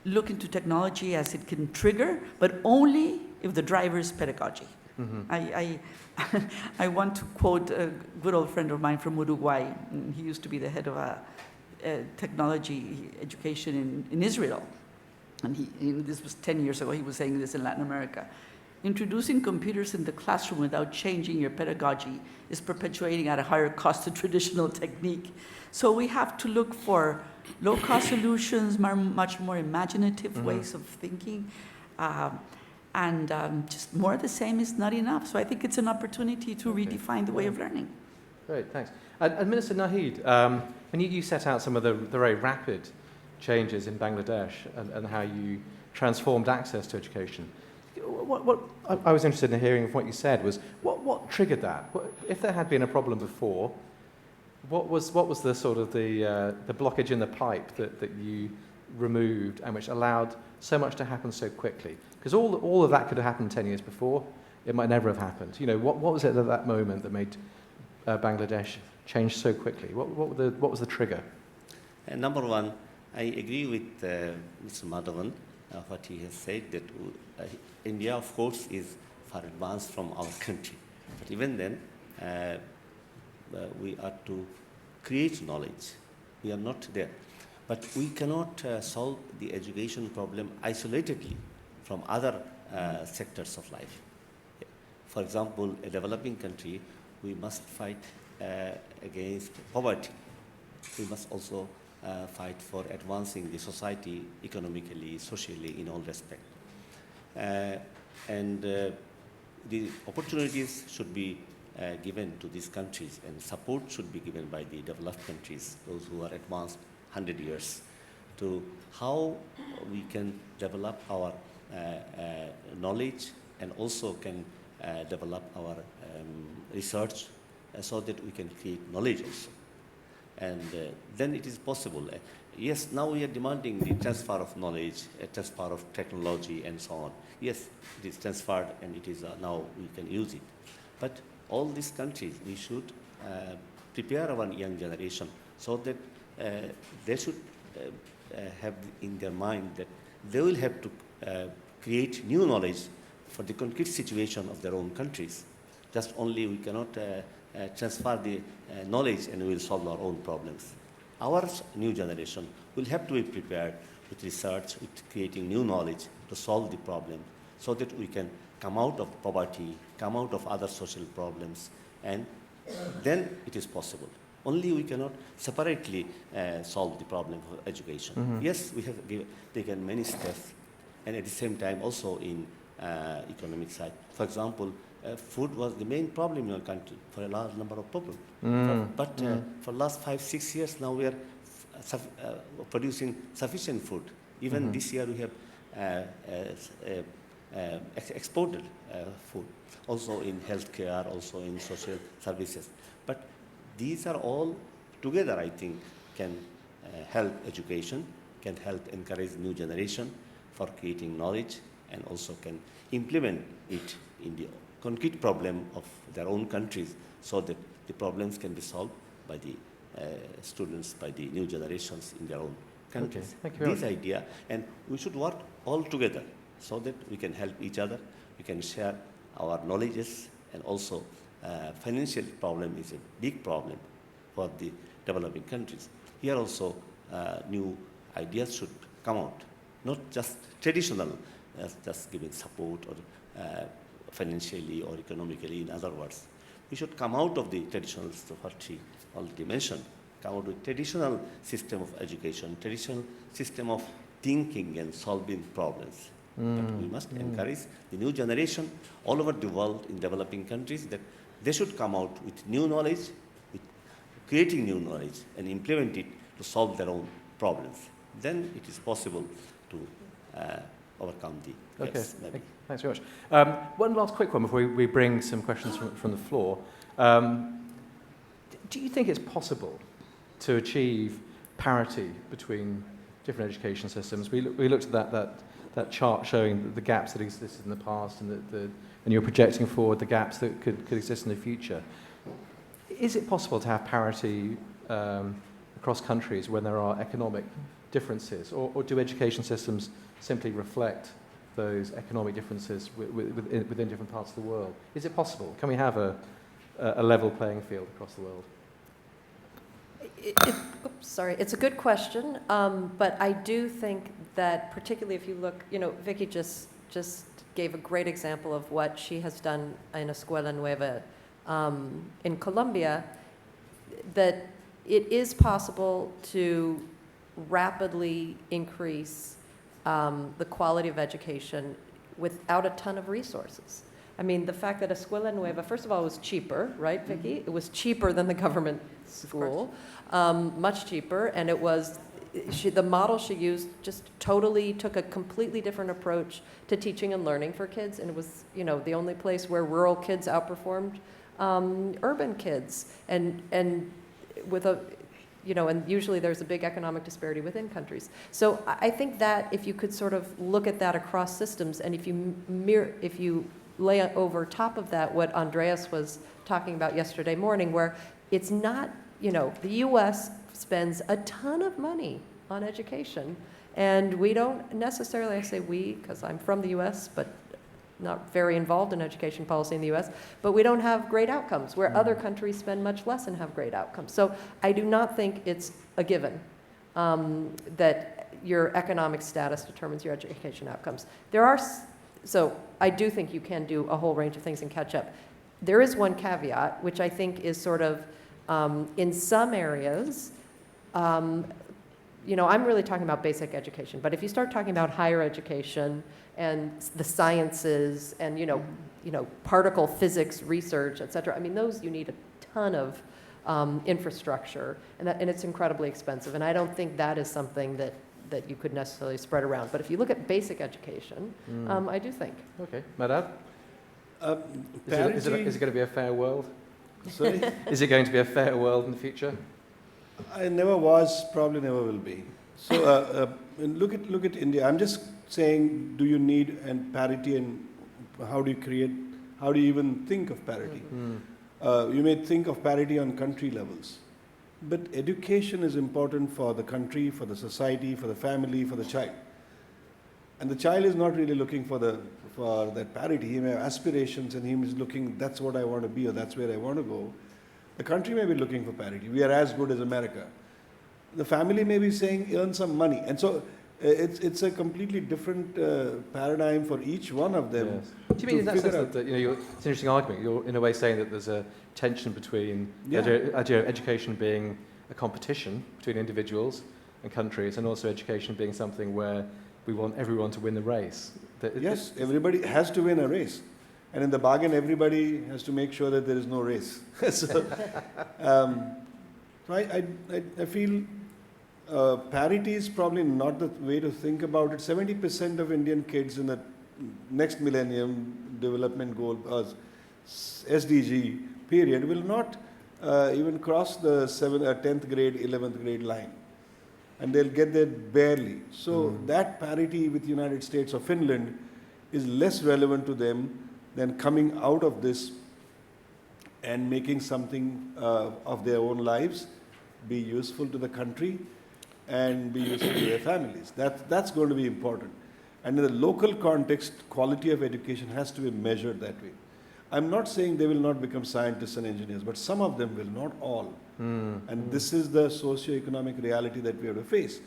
Speaker 5: look into technology as it can trigger, but only if the driver is pedagogy. I want to quote a good old friend of mine from Uruguay. He used to be the head of technology education in Israel. And this was 10 years ago, he was saying this in Latin America. Introducing computers in the classroom without changing your pedagogy is perpetuating at a higher cost a traditional technique. So we have to look for low-cost solutions, much more imaginative ways of thinking. Just more of the same is not enough. So I think it's an opportunity to redefine the way of learning.
Speaker 2: Great, thanks. And Minister Nahid, when you set out some of the very rapid changes in Bangladesh and how you transformed access to education, what I was interested in hearing from what you said was, what triggered that? If there had been a problem before, what was the sort of the blockage in the pipe that you removed and which allowed so much to happen so quickly? Because all of that could have happened 10 years before. It might never have happened. What was it at that moment that made Bangladesh change so quickly? What was the trigger?
Speaker 6: Number one, I agree with Mr. Madhavan, what he has said, that India, of course, is far advanced from our country. But even then, we are to create knowledge. We are not there. But we cannot solve the education problem isolatedly from other sectors of life. For example, a developing country, we must fight against poverty. We must also fight for advancing the society economically, socially, in all respects. And the opportunities should be given to these countries, and support should be given by the developed countries, those who are advanced 100 years, to how we can develop our knowledge and also can develop our research so that we can create knowledge also. And then it is possible. Yes, now we are demanding the transfer of knowledge, transfer of technology and so on. Yes, it is transferred and it is now we can use it. But all these countries, we should prepare our young generation so that they should have in their mind that they will have to create new knowledge for the concrete situation of their own countries. Just only we cannot transfer the knowledge and we will solve our own problems. Our new generation will have to be prepared with research, with creating new knowledge to solve the problem so that we can come out of poverty, come out of other social problems, and then it is possible. Only we cannot separately solve the problem of education.
Speaker 2: Mm-hmm.
Speaker 6: Yes, we have taken many steps, and at the same time also in economic side. For example, food was the main problem in our country for a large number of people. But for the last 5-6 years now we are producing sufficient food. Even this year we have exported food, also in healthcare, also in social services. But these are all together, I think, can help education, can help encourage new generation for creating knowledge, and also can implement it in the concrete problem of their own countries so that the problems can be solved by the students, by the new generations in their own countries.
Speaker 2: Okay. Thank you very
Speaker 6: This
Speaker 2: much.
Speaker 6: idea, and we should work all together so that we can help each other, we can share our knowledges, and also financial problem is a big problem for the developing countries. Here also new ideas should come out, not just traditional, just giving support or financially or economically, in other words. We should come out of the traditional, what she already mentioned, come out with traditional system of education, traditional system of thinking and solving problems. But we must encourage the new generation all over the world in developing countries that they should come out with new knowledge, with creating new knowledge and implement it to solve their own problems. Then it is possible to overcome the
Speaker 2: Okay,
Speaker 6: yes, maybe.
Speaker 2: thanks very much. One last quick one before we bring some questions from the floor. Do you think it's possible to achieve parity between different education systems? We looked at that chart showing the gaps that existed in the past, and you're projecting forward the gaps that could exist in the future. Is it possible to have parity across countries when there are economic differences, or do education systems simply reflect those economic differences within different parts of the world? Is it possible? Can we have a level playing field across the world?
Speaker 3: It's a good question, but I do think that particularly if you look, Vicky just gave a great example of what she has done in Escuela Nueva in Colombia, that it is possible to rapidly increase the quality of education without a ton of resources. I mean, the fact that Escuela Nueva, first of all, was cheaper, right, Vicky? It was cheaper than the government school, much cheaper, and it was, the model she used just totally took a completely different approach to teaching and learning for kids, and it was, the only place where rural kids outperformed urban kids, and with a, and usually there's a big economic disparity within countries. So I think that if you could sort of look at that across systems, and if you lay over top of that what Andreas was talking about yesterday morning, where it's not, the U.S. spends a ton of money on education, and we don't necessarily, I say we, because I'm from the U.S., but not very involved in education policy in the U.S., but we don't have great outcomes, where other countries spend much less and have great outcomes. So I do not think it's a given that your economic status determines your education outcomes. So I do think you can do a whole range of things and catch up. There is one caveat, which I think is sort of, in some areas, I'm really talking about basic education, but if you start talking about higher education and the sciences and, particle physics research, et cetera. I mean, those you need a ton of infrastructure, and it's incredibly expensive. And I don't think that is something that you could necessarily spread around. But if you look at basic education, I do think.
Speaker 2: Okay, Madhav? Is it going to be a fair world?
Speaker 4: Sorry?
Speaker 2: Is it going to be a fair world in the future?
Speaker 4: I never was, probably never will be. So look at India. I'm just saying, do you need parity, and how do you even think of parity? You may think of parity on country levels, but education is important for the country, for the society, for the family, for the child. And the child is not really looking for that parity. He may have aspirations, and he is looking, that's what I want to be, or that's where I want to go. The country may be looking for parity. We are as good as America. The family may be saying, earn some money. And so it's a completely different paradigm for each one of them.
Speaker 2: Yes. Do you mean in that sense that it's an interesting argument? You're in a way saying that there's a tension between the idea of education being a competition between individuals and countries, and also education being something where we want everyone to win the race.
Speaker 4: Yes, everybody has to win a race. And in the bargain, everybody has to make sure that there is no race. So I feel parity is probably not the way to think about it. 70% of Indian kids in the next millennium development goal, SDG period, will not even cross the 10th grade, 11th grade line. And they'll get there barely. So that parity with the United States or Finland is less relevant to them than coming out of this and making something of their own lives be useful to the country and be useful to their families. That's going to be important. And in the local context, quality of education has to be measured that way. I'm not saying they will not become scientists and engineers, but some of them will, not all. And this is the socio-economic reality that we have to face.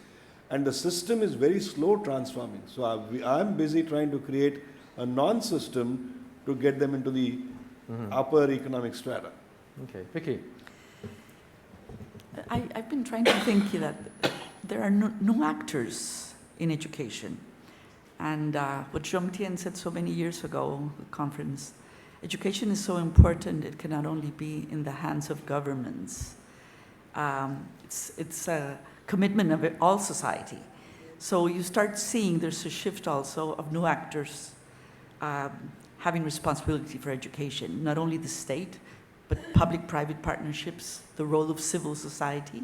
Speaker 4: And the system is very slow transforming. So I'm busy trying to create a non-system to get them into the upper economic strata.
Speaker 2: Okay, Vicky.
Speaker 5: I've been trying to think that there are no actors in education. And what Jomtien said so many years ago at the conference, education is so important, it cannot only be in the hands of governments. It's a commitment of all society. So you start seeing there's a shift also of new actors having responsibility for education, not only the state, but public-private partnerships, the role of civil society.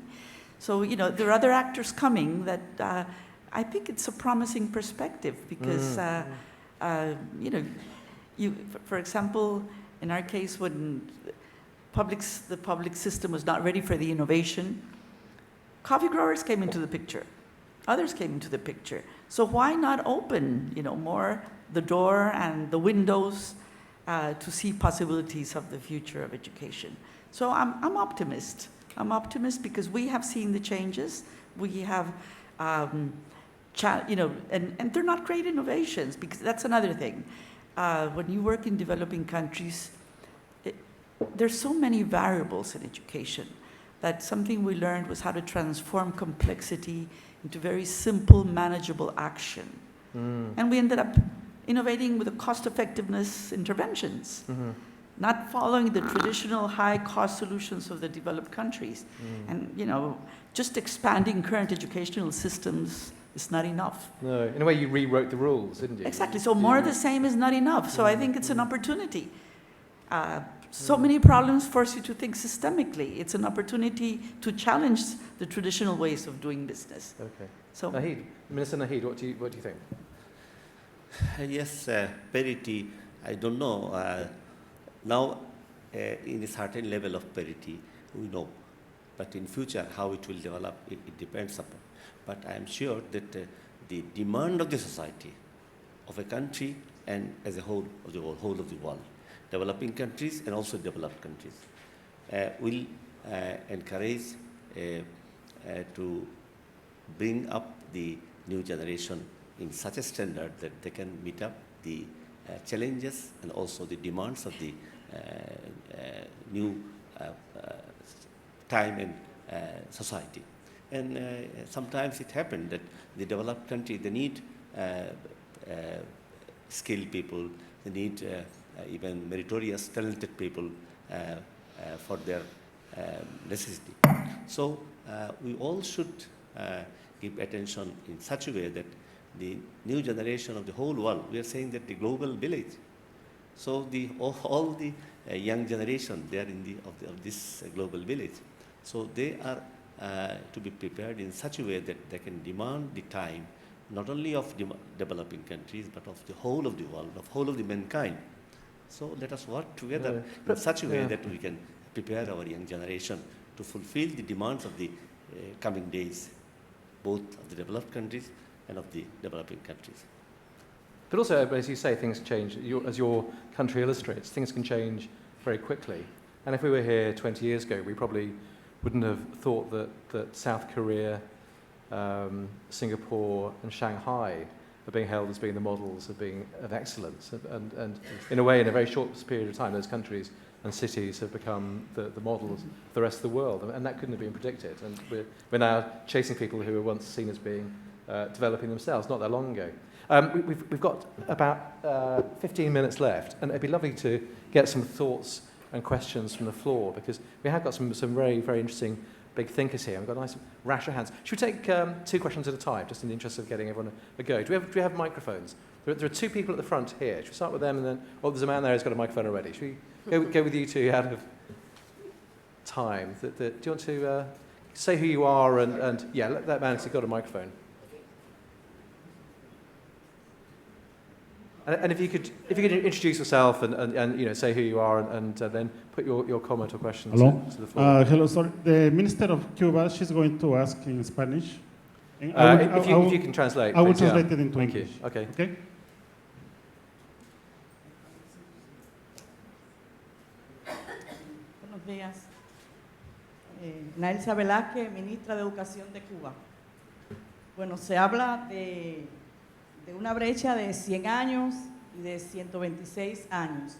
Speaker 5: So, there are other actors coming that I think it's a promising perspective because, for example, in our case, when the public system was not ready for the innovation, coffee growers came into the picture. Others came into the picture. So why not open, more the door and the windows to see possibilities of the future of education? So I'm optimist. I'm optimist because we have seen the changes. We have, and they're not great innovations, because that's another thing. When you work in developing countries, there's so many variables in education that something we learned was how to transform complexity into very simple, manageable action. And we ended up innovating with the cost-effectiveness interventions, not following the traditional high-cost solutions of the developed countries. And, just expanding current educational systems is not enough.
Speaker 2: No, in a way you rewrote the rules, didn't you?
Speaker 5: Exactly, so more of the same is not enough. So I think it's an opportunity. So many problems force you to think systemically. It's an opportunity to challenge the traditional ways of doing business.
Speaker 2: Okay.
Speaker 5: So,
Speaker 2: Nahid, Minister Nahid, what do you think?
Speaker 6: Yes, parity, I don't know. Now, in a certain level of parity, we know. But in future, how it will develop, it depends upon. But I am sure that the demand of the society, of a country, and as a whole of the world, developing countries and also developed countries, will encourage to bring up the new generation in such a standard that they can meet up the challenges and also the demands of the new time and society. And sometimes it happens that the developed country, they need skilled people, they need even meritorious, talented people for their necessity. So we all should give attention in such a way that the new generation of the whole world, we are saying that the global village. So all the young generation, they are of this global village. So they are to be prepared in such a way that they can demand the time, not only of developing countries, but of the whole of the world, of whole of the mankind. So let us work together in such a way that we can prepare our young generation to fulfill the demands of the coming days, both of the developed countries and of the developing countries.
Speaker 2: But also, as you say, things change. As your country illustrates, things can change very quickly. And if we were here 20 years ago, we probably wouldn't have thought that South Korea, Singapore and Shanghai are being held as being the models of excellence. And in a way, in a very short period of time, those countries and cities have become the models of the rest of the world. And that couldn't have been predicted. And we're now chasing people who were once seen as being developing themselves not that long ago. We've got about 15 minutes left, and it'd be lovely to get some thoughts and questions from the floor, because we have got some very, very interesting big thinkers here. We've got a nice rash of hands. Should we take 2 questions at a time, just in the interest of getting everyone a go? Do we have microphones? There are 2 people at the front here. Should we start with them, and then... Oh, there's a man there who's got a microphone already. Should we go with you 2 out of time? Do you want to say who you are, and yeah, let that man who's got a microphone. And if you could introduce yourself and you know, say who you are, and then put your comment or question to the floor.
Speaker 7: Hello, sorry. The Minister of Cuba, she's going to ask in Spanish.
Speaker 2: If you can translate,
Speaker 7: I will
Speaker 2: please,
Speaker 7: translate it into
Speaker 2: Thank
Speaker 7: English.
Speaker 2: you. Okay.
Speaker 7: Okay?
Speaker 5: Buenos días. Naelsa Velázquez, Ministra de Educación de Cuba. Bueno, se habla de una brecha de 100 años y de 126 años.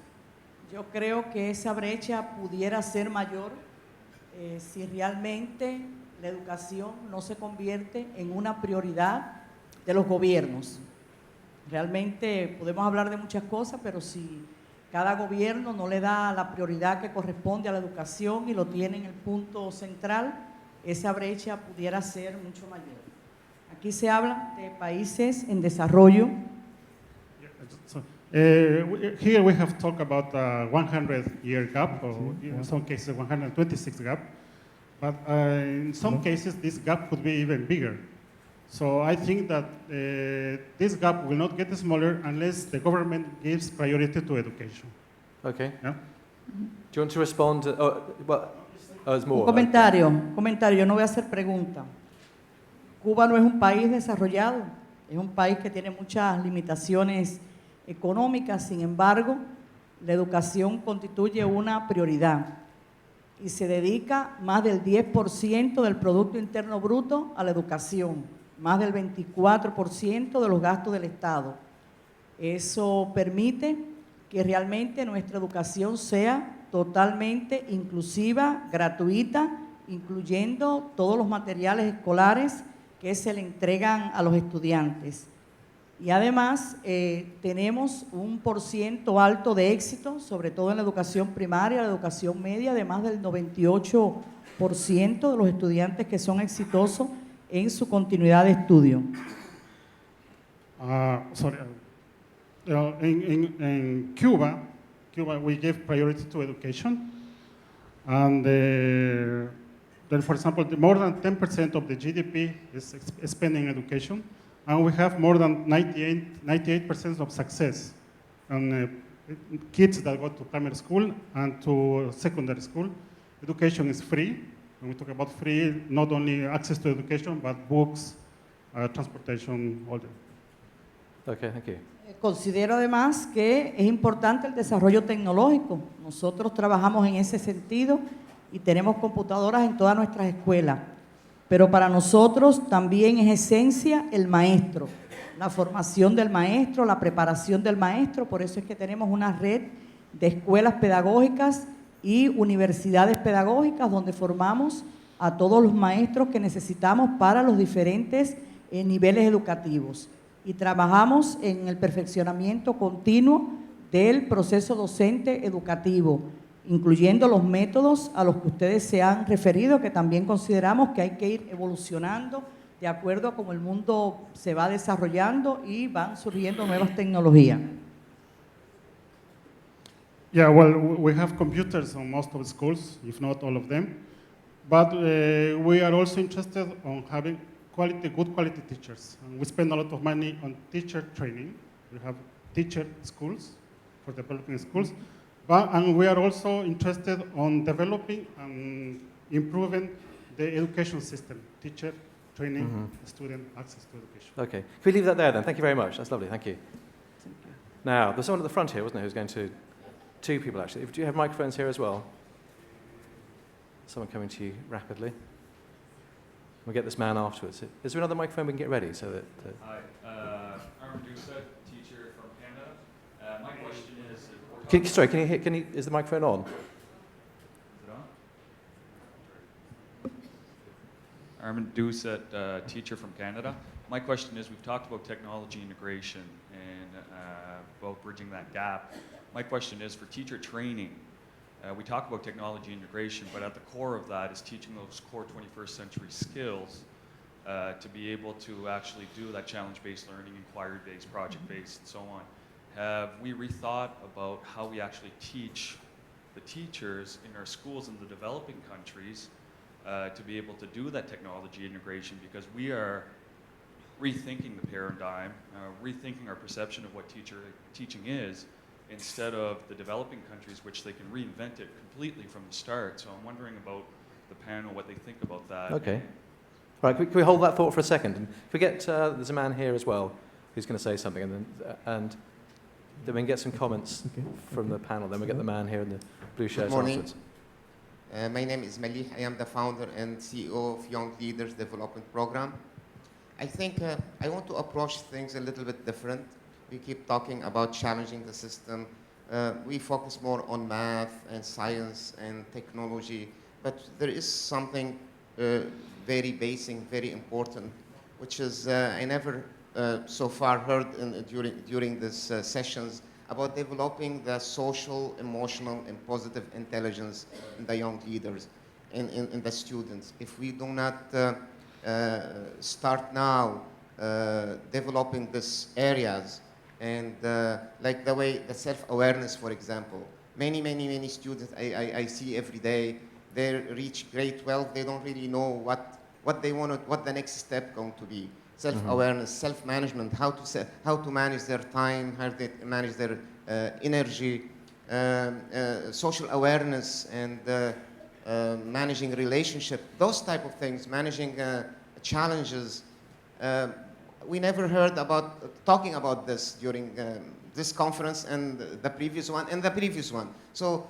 Speaker 5: Yo creo que esa brecha pudiera ser mayor si realmente la educación no se convierte en una prioridad de los gobiernos. Realmente podemos hablar de muchas cosas, pero si cada gobierno no le da la prioridad que corresponde a la educación y lo tiene en el punto central, esa brecha pudiera ser mucho mayor. Aquí se habla de países en desarrollo.
Speaker 7: Here we have talked about a 100-year gap, or in some cases 126 gap. But in some cases, this gap could be even bigger. So I think that this gap will not get smaller unless the government gives priority to education.
Speaker 2: Okay.
Speaker 7: Yeah?
Speaker 2: Do you want to respond? There's more.
Speaker 5: Un comentario, yo no voy a hacer pregunta. Cuba no es un país desarrollado, es un país que tiene muchas limitaciones económicas, sin embargo, la educación constituye una prioridad y se dedica más del 10% del Producto Interno Bruto a la educación, más del 24% de los gastos del Estado. Eso permite que realmente nuestra educación sea totalmente inclusiva, gratuita, incluyendo todos los materiales escolares que se le entregan a los estudiantes. Y además tenemos un % alto de éxito, sobre todo en la educación primaria, la educación media, de más del 98% de los estudiantes que son exitosos en su continuidad de estudio.
Speaker 7: In Cuba, we give priority to education, and then, for example, more than 10% of the GDP is spending education, and we have more than 98% of success. And kids that go to primary school and to secondary school, education is free. When we talk about free, not only access to education, but books, transportation, all that.
Speaker 2: Okay, thank you.
Speaker 5: Considero además que es importante el desarrollo tecnológico. Nosotros trabajamos en ese sentido y tenemos computadoras en todas nuestras escuelas. Pero para nosotros también es esencia el maestro, la formación del maestro, la preparación del maestro. Por eso es que tenemos una red de escuelas pedagógicas y universidades pedagógicas donde formamos a todos los maestros que necesitamos para los diferentes niveles educativos. Y trabajamos en el perfeccionamiento continuo
Speaker 8: del proceso docente educativo, incluyendo los métodos a los que ustedes se han referido, que también consideramos que hay que ir evolucionando de acuerdo a cómo el mundo se va desarrollando y van surgiendo nuevas tecnologías.
Speaker 7: Yeah, well, we have computers on most of the schools, if not all of them. But we are also interested on having good quality teachers. And we spend a lot of money on teacher training. We have teacher schools for developing schools. And we are also interested on developing and improving the education system, teacher training, student access to education.
Speaker 2: Okay. Can we leave that there then? Thank you very much. That's lovely. Thank you. Now, there's someone at the front here, wasn't there, who's going to... Two people, actually. Do you have microphones here as well? Someone coming to you rapidly. We'll get this man afterwards. Is there another microphone we can get ready so that...
Speaker 9: Hi, I'm Dusa, teacher from Canada. My question is...
Speaker 2: is the microphone on?
Speaker 9: Is it on? Armin Doucet, teacher from Canada. My question is, we've talked about technology integration and about bridging that gap. My question is, for teacher training, we talk about technology integration, but at the core of that is teaching those core 21st century skills to be able to actually do that challenge-based learning, inquiry-based, project-based, and so on. Have we rethought about how we actually teach the teachers in our schools in the developing countries to be able to do that technology integration, because we are rethinking the paradigm, rethinking our perception of what teaching is, instead of the developing countries, which they can reinvent it completely from the start. So I'm wondering about the panel, what they think about that.
Speaker 2: Okay. Right, can we hold that thought for a second? And forget, there's a man here as well who's going to say something, and then we can get some comments from the panel. Then we get the man here in the blue shirts afterwards.
Speaker 10: My name is Malih. I am the founder and CEO of Young Leaders Development Program. I think I want to approach things a little bit different. We keep talking about challenging the system. We focus more on math and science and technology, but there is something very basic, very important, which is I never so far heard during these sessions about developing the social, emotional, and positive intelligence in the young leaders, in the students. If we do not start now developing these areas, and like the way the self-awareness, for example, many students I see every day, they reach grade 12, they don't really know what they want, what the next step going to be. Self-awareness, self-management, how to manage their time, how to manage their energy, social awareness, and managing relationship, those type of things, managing challenges. We never heard about talking about this during this conference and the previous one and the previous one. So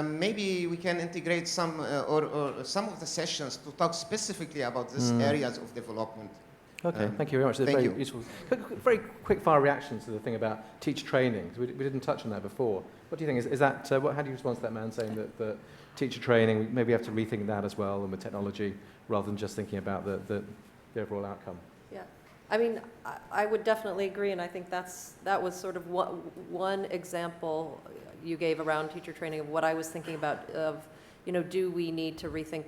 Speaker 10: maybe we can integrate some or some of the sessions to talk specifically about these areas of development.
Speaker 2: Okay, thank you very much. Very useful. Very quick fire reactions to the thing about teacher training. We didn't touch on that before. What do you think? Is that how do you respond to that man saying that teacher training, maybe we have to rethink that as well, and with technology, rather than just thinking about the overall outcome?
Speaker 3: Yeah, I mean, I would definitely agree, and I think that was sort of one example you gave around teacher training of what I was thinking about of, do we need to rethink,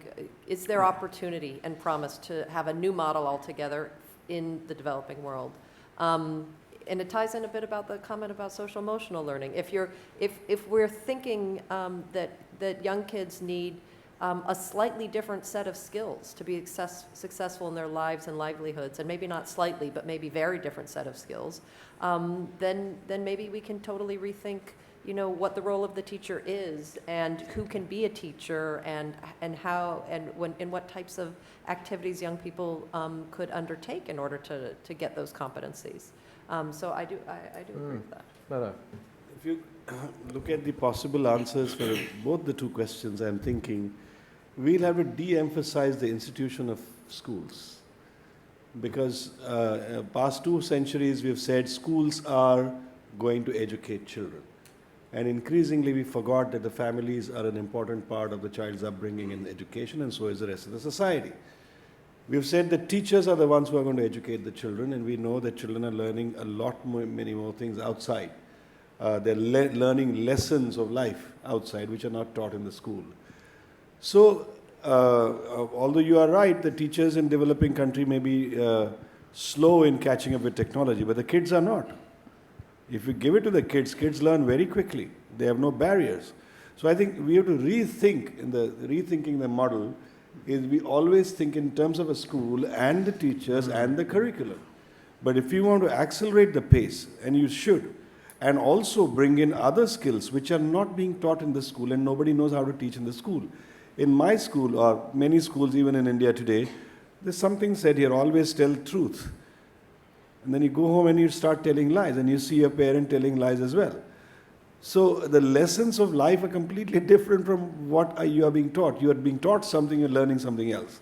Speaker 3: is there opportunity and promise to have a new model altogether in the developing world? And it ties in a bit about the comment about social emotional learning. If we're thinking that young kids need a slightly different set of skills to be successful in their lives and livelihoods, and maybe not slightly, but maybe very different set of skills, then maybe we can totally rethink what the role of the teacher is, and who can be a teacher, and how, and in what types of activities young people could undertake in order to get those competencies. So I do agree with that.
Speaker 2: Madhav.
Speaker 4: If you look at the possible answers for both the two questions, I'm thinking we'll have to de-emphasize the institution of schools, because past 2 centuries we've said schools are going to educate children. And increasingly we forgot that the families are an important part of the child's upbringing and education, and so is the rest of the society. We've said that teachers are the ones who are going to educate the children, and we know that children are learning a lot more, many more things outside. They're learning lessons of life outside which are not taught in the school. So, although you are right, the teachers in developing country may be slow in catching up with technology, but the kids are not. If you give it to the kids, kids learn very quickly. They have no barriers. So I think we have to rethinking the model is we always think in terms of a school and the teachers and the curriculum. But if you want to accelerate the pace, and you should, and also bring in other skills which are not being taught in the school and nobody knows how to teach in the school. In my school, or many schools even in India today, there's something said here, always tell truth. And then you go home and you start telling lies, and you see your parent telling lies as well. So the lessons of life are completely different from what you are being taught. You are being taught something, you're learning something else.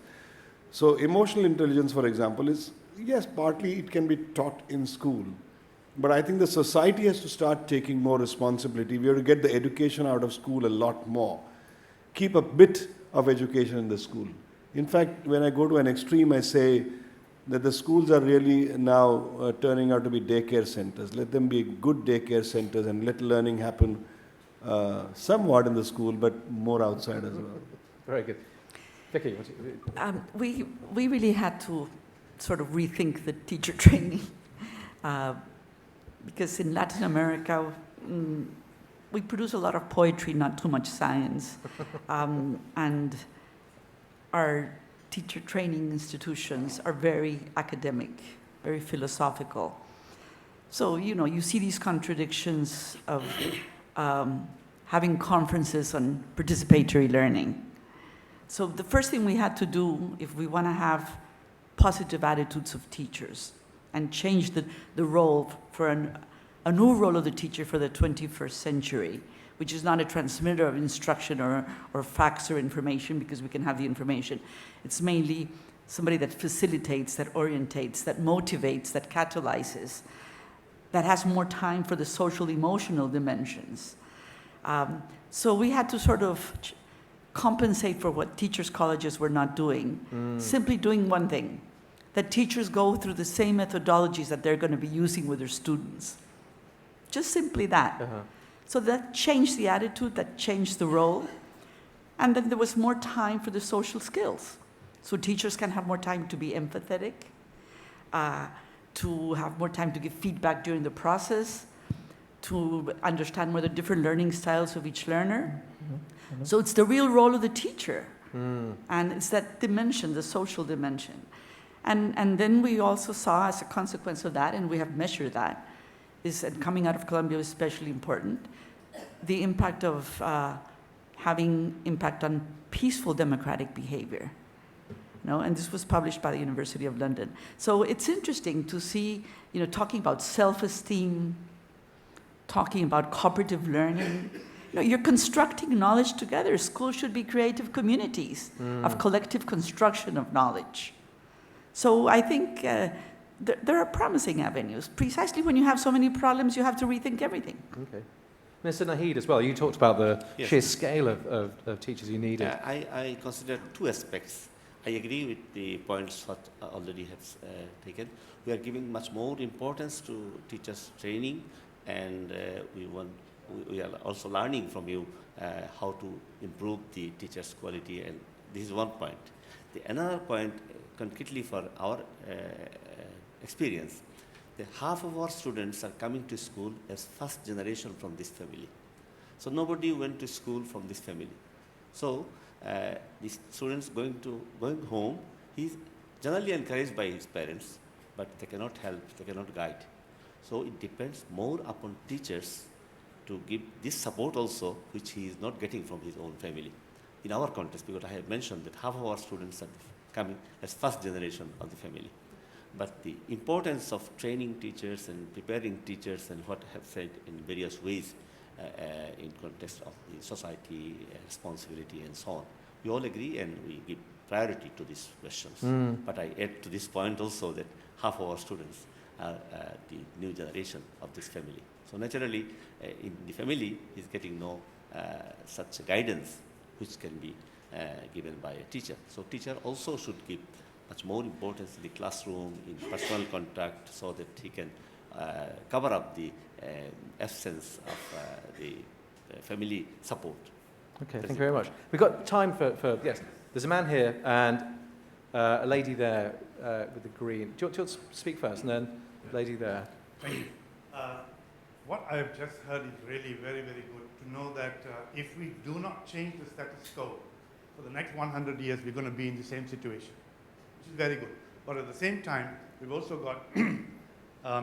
Speaker 4: So emotional intelligence, for example, is, yes, partly it can be taught in school. But I think the society has to start taking more responsibility. We have to get the education out of school a lot more. Keep a bit of education in the school. In fact, when I go to an extreme, I say that the schools are really now turning out to be daycare centers. Let them be good daycare centers and let learning happen somewhat in the school, but more outside as well.
Speaker 2: Very good. Vicky,
Speaker 5: We really had to sort of rethink the teacher training because in Latin America, we produce a lot of poetry, not too much science, and our teacher training institutions are very academic, very philosophical. So, you see these contradictions of having conferences on participatory learning. So the first thing we had to do, if we want to have positive attitudes of teachers and change the role for a new role of the teacher for the 21st century, which is not a transmitter of instruction or facts or information, because we can have the information. It's mainly somebody that facilitates, that orientates, that motivates, that catalyzes, that has more time for the social emotional dimensions. So we had to sort of compensate for what teachers' colleges were not doing, simply doing one thing, that teachers go through the same methodologies that they're going to be using with their students. Just simply that. So that changed the attitude, that changed the role. And then there was more time for the social skills. So teachers can have more time to be empathetic, to have more time to give feedback during the process, to understand more the different learning styles of each learner. So it's the real role of the teacher. And it's that dimension, the social dimension. And then we also saw, as a consequence of that, and we have measured that, and coming out of Colombia was especially important, the impact of having impact on peaceful democratic behavior. And this was published by the University of London. So it's interesting to see, talking about self-esteem, talking about cooperative learning. You're constructing knowledge together. Schools should be creative communities of collective construction of knowledge. So I think there are promising avenues. Precisely when you have so many problems, you have to rethink everything.
Speaker 2: Okay. Mr. Nahid as well, you talked about the sheer scale of teachers you needed.
Speaker 6: I consider two aspects. I agree with the points that already have taken. We are giving much more importance to teachers' training, and we are also learning from you how to improve the teachers' quality, and this is one point. Another point, concretely for our experience, half of our students are coming to school as first generation from this family. So nobody went to school from this family. So the students going home, he's generally encouraged by his parents, but they cannot help, they cannot guide. So it depends more upon teachers to give this support also, which he is not getting from his own family. In our context, because I have mentioned that half of our students are coming as first generation of the family. But the importance of training teachers and preparing teachers and what I have said in various ways in context of the society, responsibility and so on. We all agree and we give priority to these questions. But I add to this point also that half of our students are the new generation of this family. So naturally, in the family is getting no such guidance which can be given by a teacher. So teacher also should give much more importance in the classroom, in personal contact, so that he can cover up the absence of the family support.
Speaker 2: Okay, thank you very much. We've got time for yes, there's a man here and a lady there with the green. Do you want to speak first and then the lady there?
Speaker 11: Thank you. What I've just heard is really very, very good to know that if we do not change the status quo, for the next 100 years, we're going to be in the same situation, which is very good. But at the same time, we've also got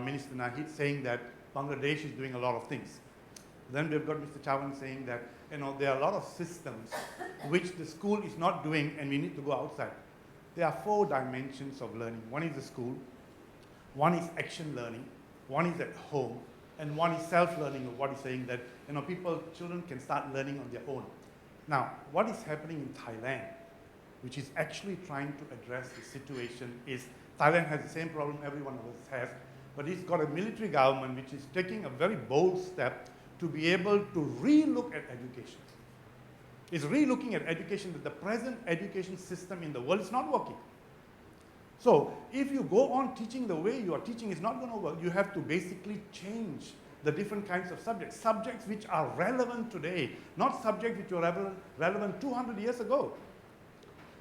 Speaker 11: Minister Nahid saying that Bangladesh is doing a lot of things. Then we've got Mr. Chavan saying that there are a lot of systems which the school is not doing and we need to go outside. There are 4 dimensions of learning. One is the school, one is action learning, one is at home, and one is self-learning, of what he's saying that children can start learning on their own. Now, what is happening in Thailand, which is actually trying to address the situation, is Thailand has the same problem every one of us has, but it's got a military government which is taking a very bold step to be able to re-look at education. It's re-looking at education, that the present education system in the world is not working. So if you go on teaching the way you are teaching, it's not going to work. You have to basically change the different kinds of subjects, subjects which are relevant today, not subjects which were relevant 200 years ago.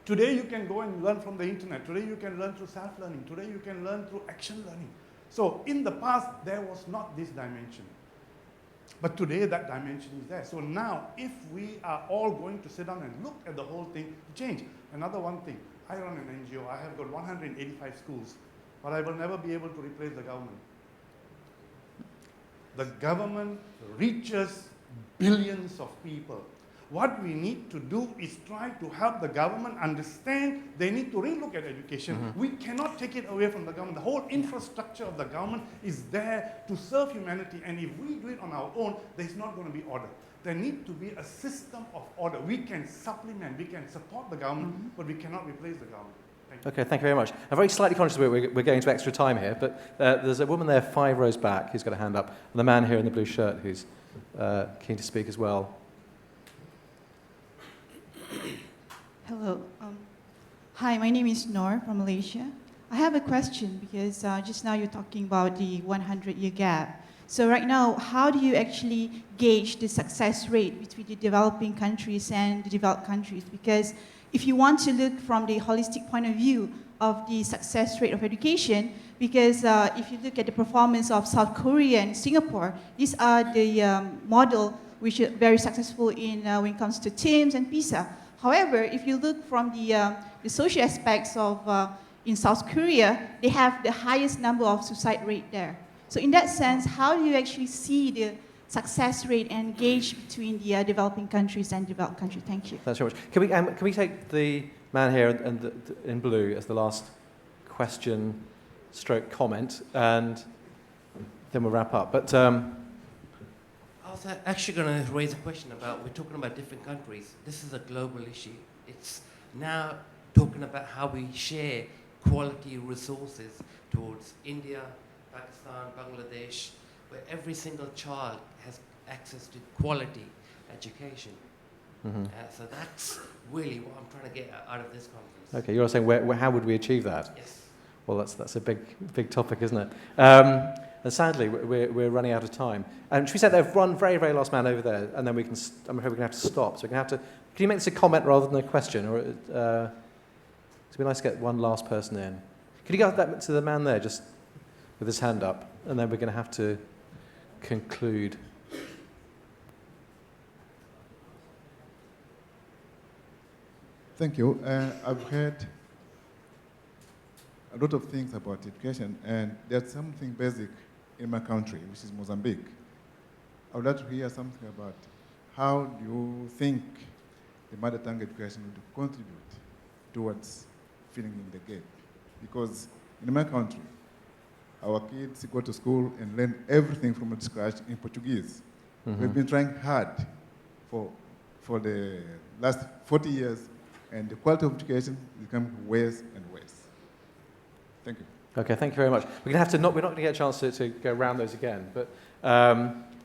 Speaker 11: Today you can go and learn from the internet. Today you can learn through self-learning. Today you can learn through action learning. So in the past, there was not this dimension. But today that dimension is there. So now, if we are all going to sit down and look at the whole thing, change. Another one thing, I run an NGO, I have got 185 schools, but I will never be able to replace the government. The government reaches billions of people. What we need to do is try to help the government understand they need to relook at education. Mm-hmm. We cannot take it away from the government. The whole infrastructure of the government is there to serve humanity, and if we do it on our own, there's not going to be order. There needs to be a system of order. We can supplement, we can support the government, but we cannot replace the government. Thank you.
Speaker 2: Okay, thank you very much. I'm very slightly conscious we're going to extra time here, but there's a woman there 5 rows back who's got a hand up, and the man here in the blue shirt who's keen to speak as well.
Speaker 12: Hello. Hi, my name is Nur from Malaysia. I have a question because just now you're talking about the 100-year gap. So right now, how do you actually gauge the success rate between the developing countries and the developed countries? Because if you want to look from the holistic point of view of the success rate of education, because if you look at the performance of South Korea and Singapore, these are the model which are very successful in when it comes to TIMSS and PISA. However, if you look from the social aspects of in South Korea, they have the highest number of suicide rate there. So in that sense, how do you actually see the success rate and gauge between the developing countries and developed countries? Thank you.
Speaker 2: Thanks very much. Can we take the man here and in blue as the last question stroke comment, and then we'll wrap up. But
Speaker 13: I was actually going to raise a question about, we're talking about different countries. This is a global issue. It's now talking about how we share quality resources towards India, Pakistan, Bangladesh, where every single child has access to quality education. Mm-hmm. So that's really what I'm trying to get out of this conference.
Speaker 2: Okay, you're saying how would we achieve that?
Speaker 13: Yes.
Speaker 2: Well, that's a big topic, isn't it? And sadly, we're running out of time. Should we say there's one very, very last man over there, and then I'm afraid we're going to have to stop. So can you make this a comment rather than a question? Or it'd be nice to get one last person in. Could you go to the man there, just with his hand up, and then we're going to have to conclude.
Speaker 14: Thank you. I've heard a lot of things about education, and there's something basic in my country, which is Mozambique. I would like to hear something about how do you think the mother tongue education would contribute towards filling in the gap? Because in my country, our kids go to school and learn everything from scratch in Portuguese. Mm-hmm. We've been trying hard for the last 40 years, and the quality of education is becoming worse and worse. Thank you.
Speaker 2: Okay, thank you very much. We're not going to get a chance to go around those again, but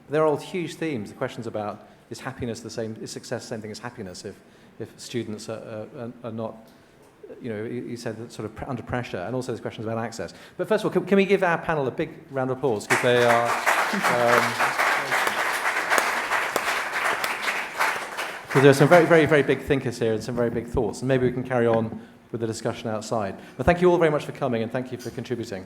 Speaker 2: they're all huge themes. The questions about is happiness the same, is success the same thing as happiness if students are not you said that sort of under pressure, and also there's questions about access. But first of all, can we give our panel a big round of applause, because they are... because there are some very, very, very big thinkers here and some very big thoughts, and maybe we can carry on with the discussion outside. But thank you all very much for coming, and thank you for contributing.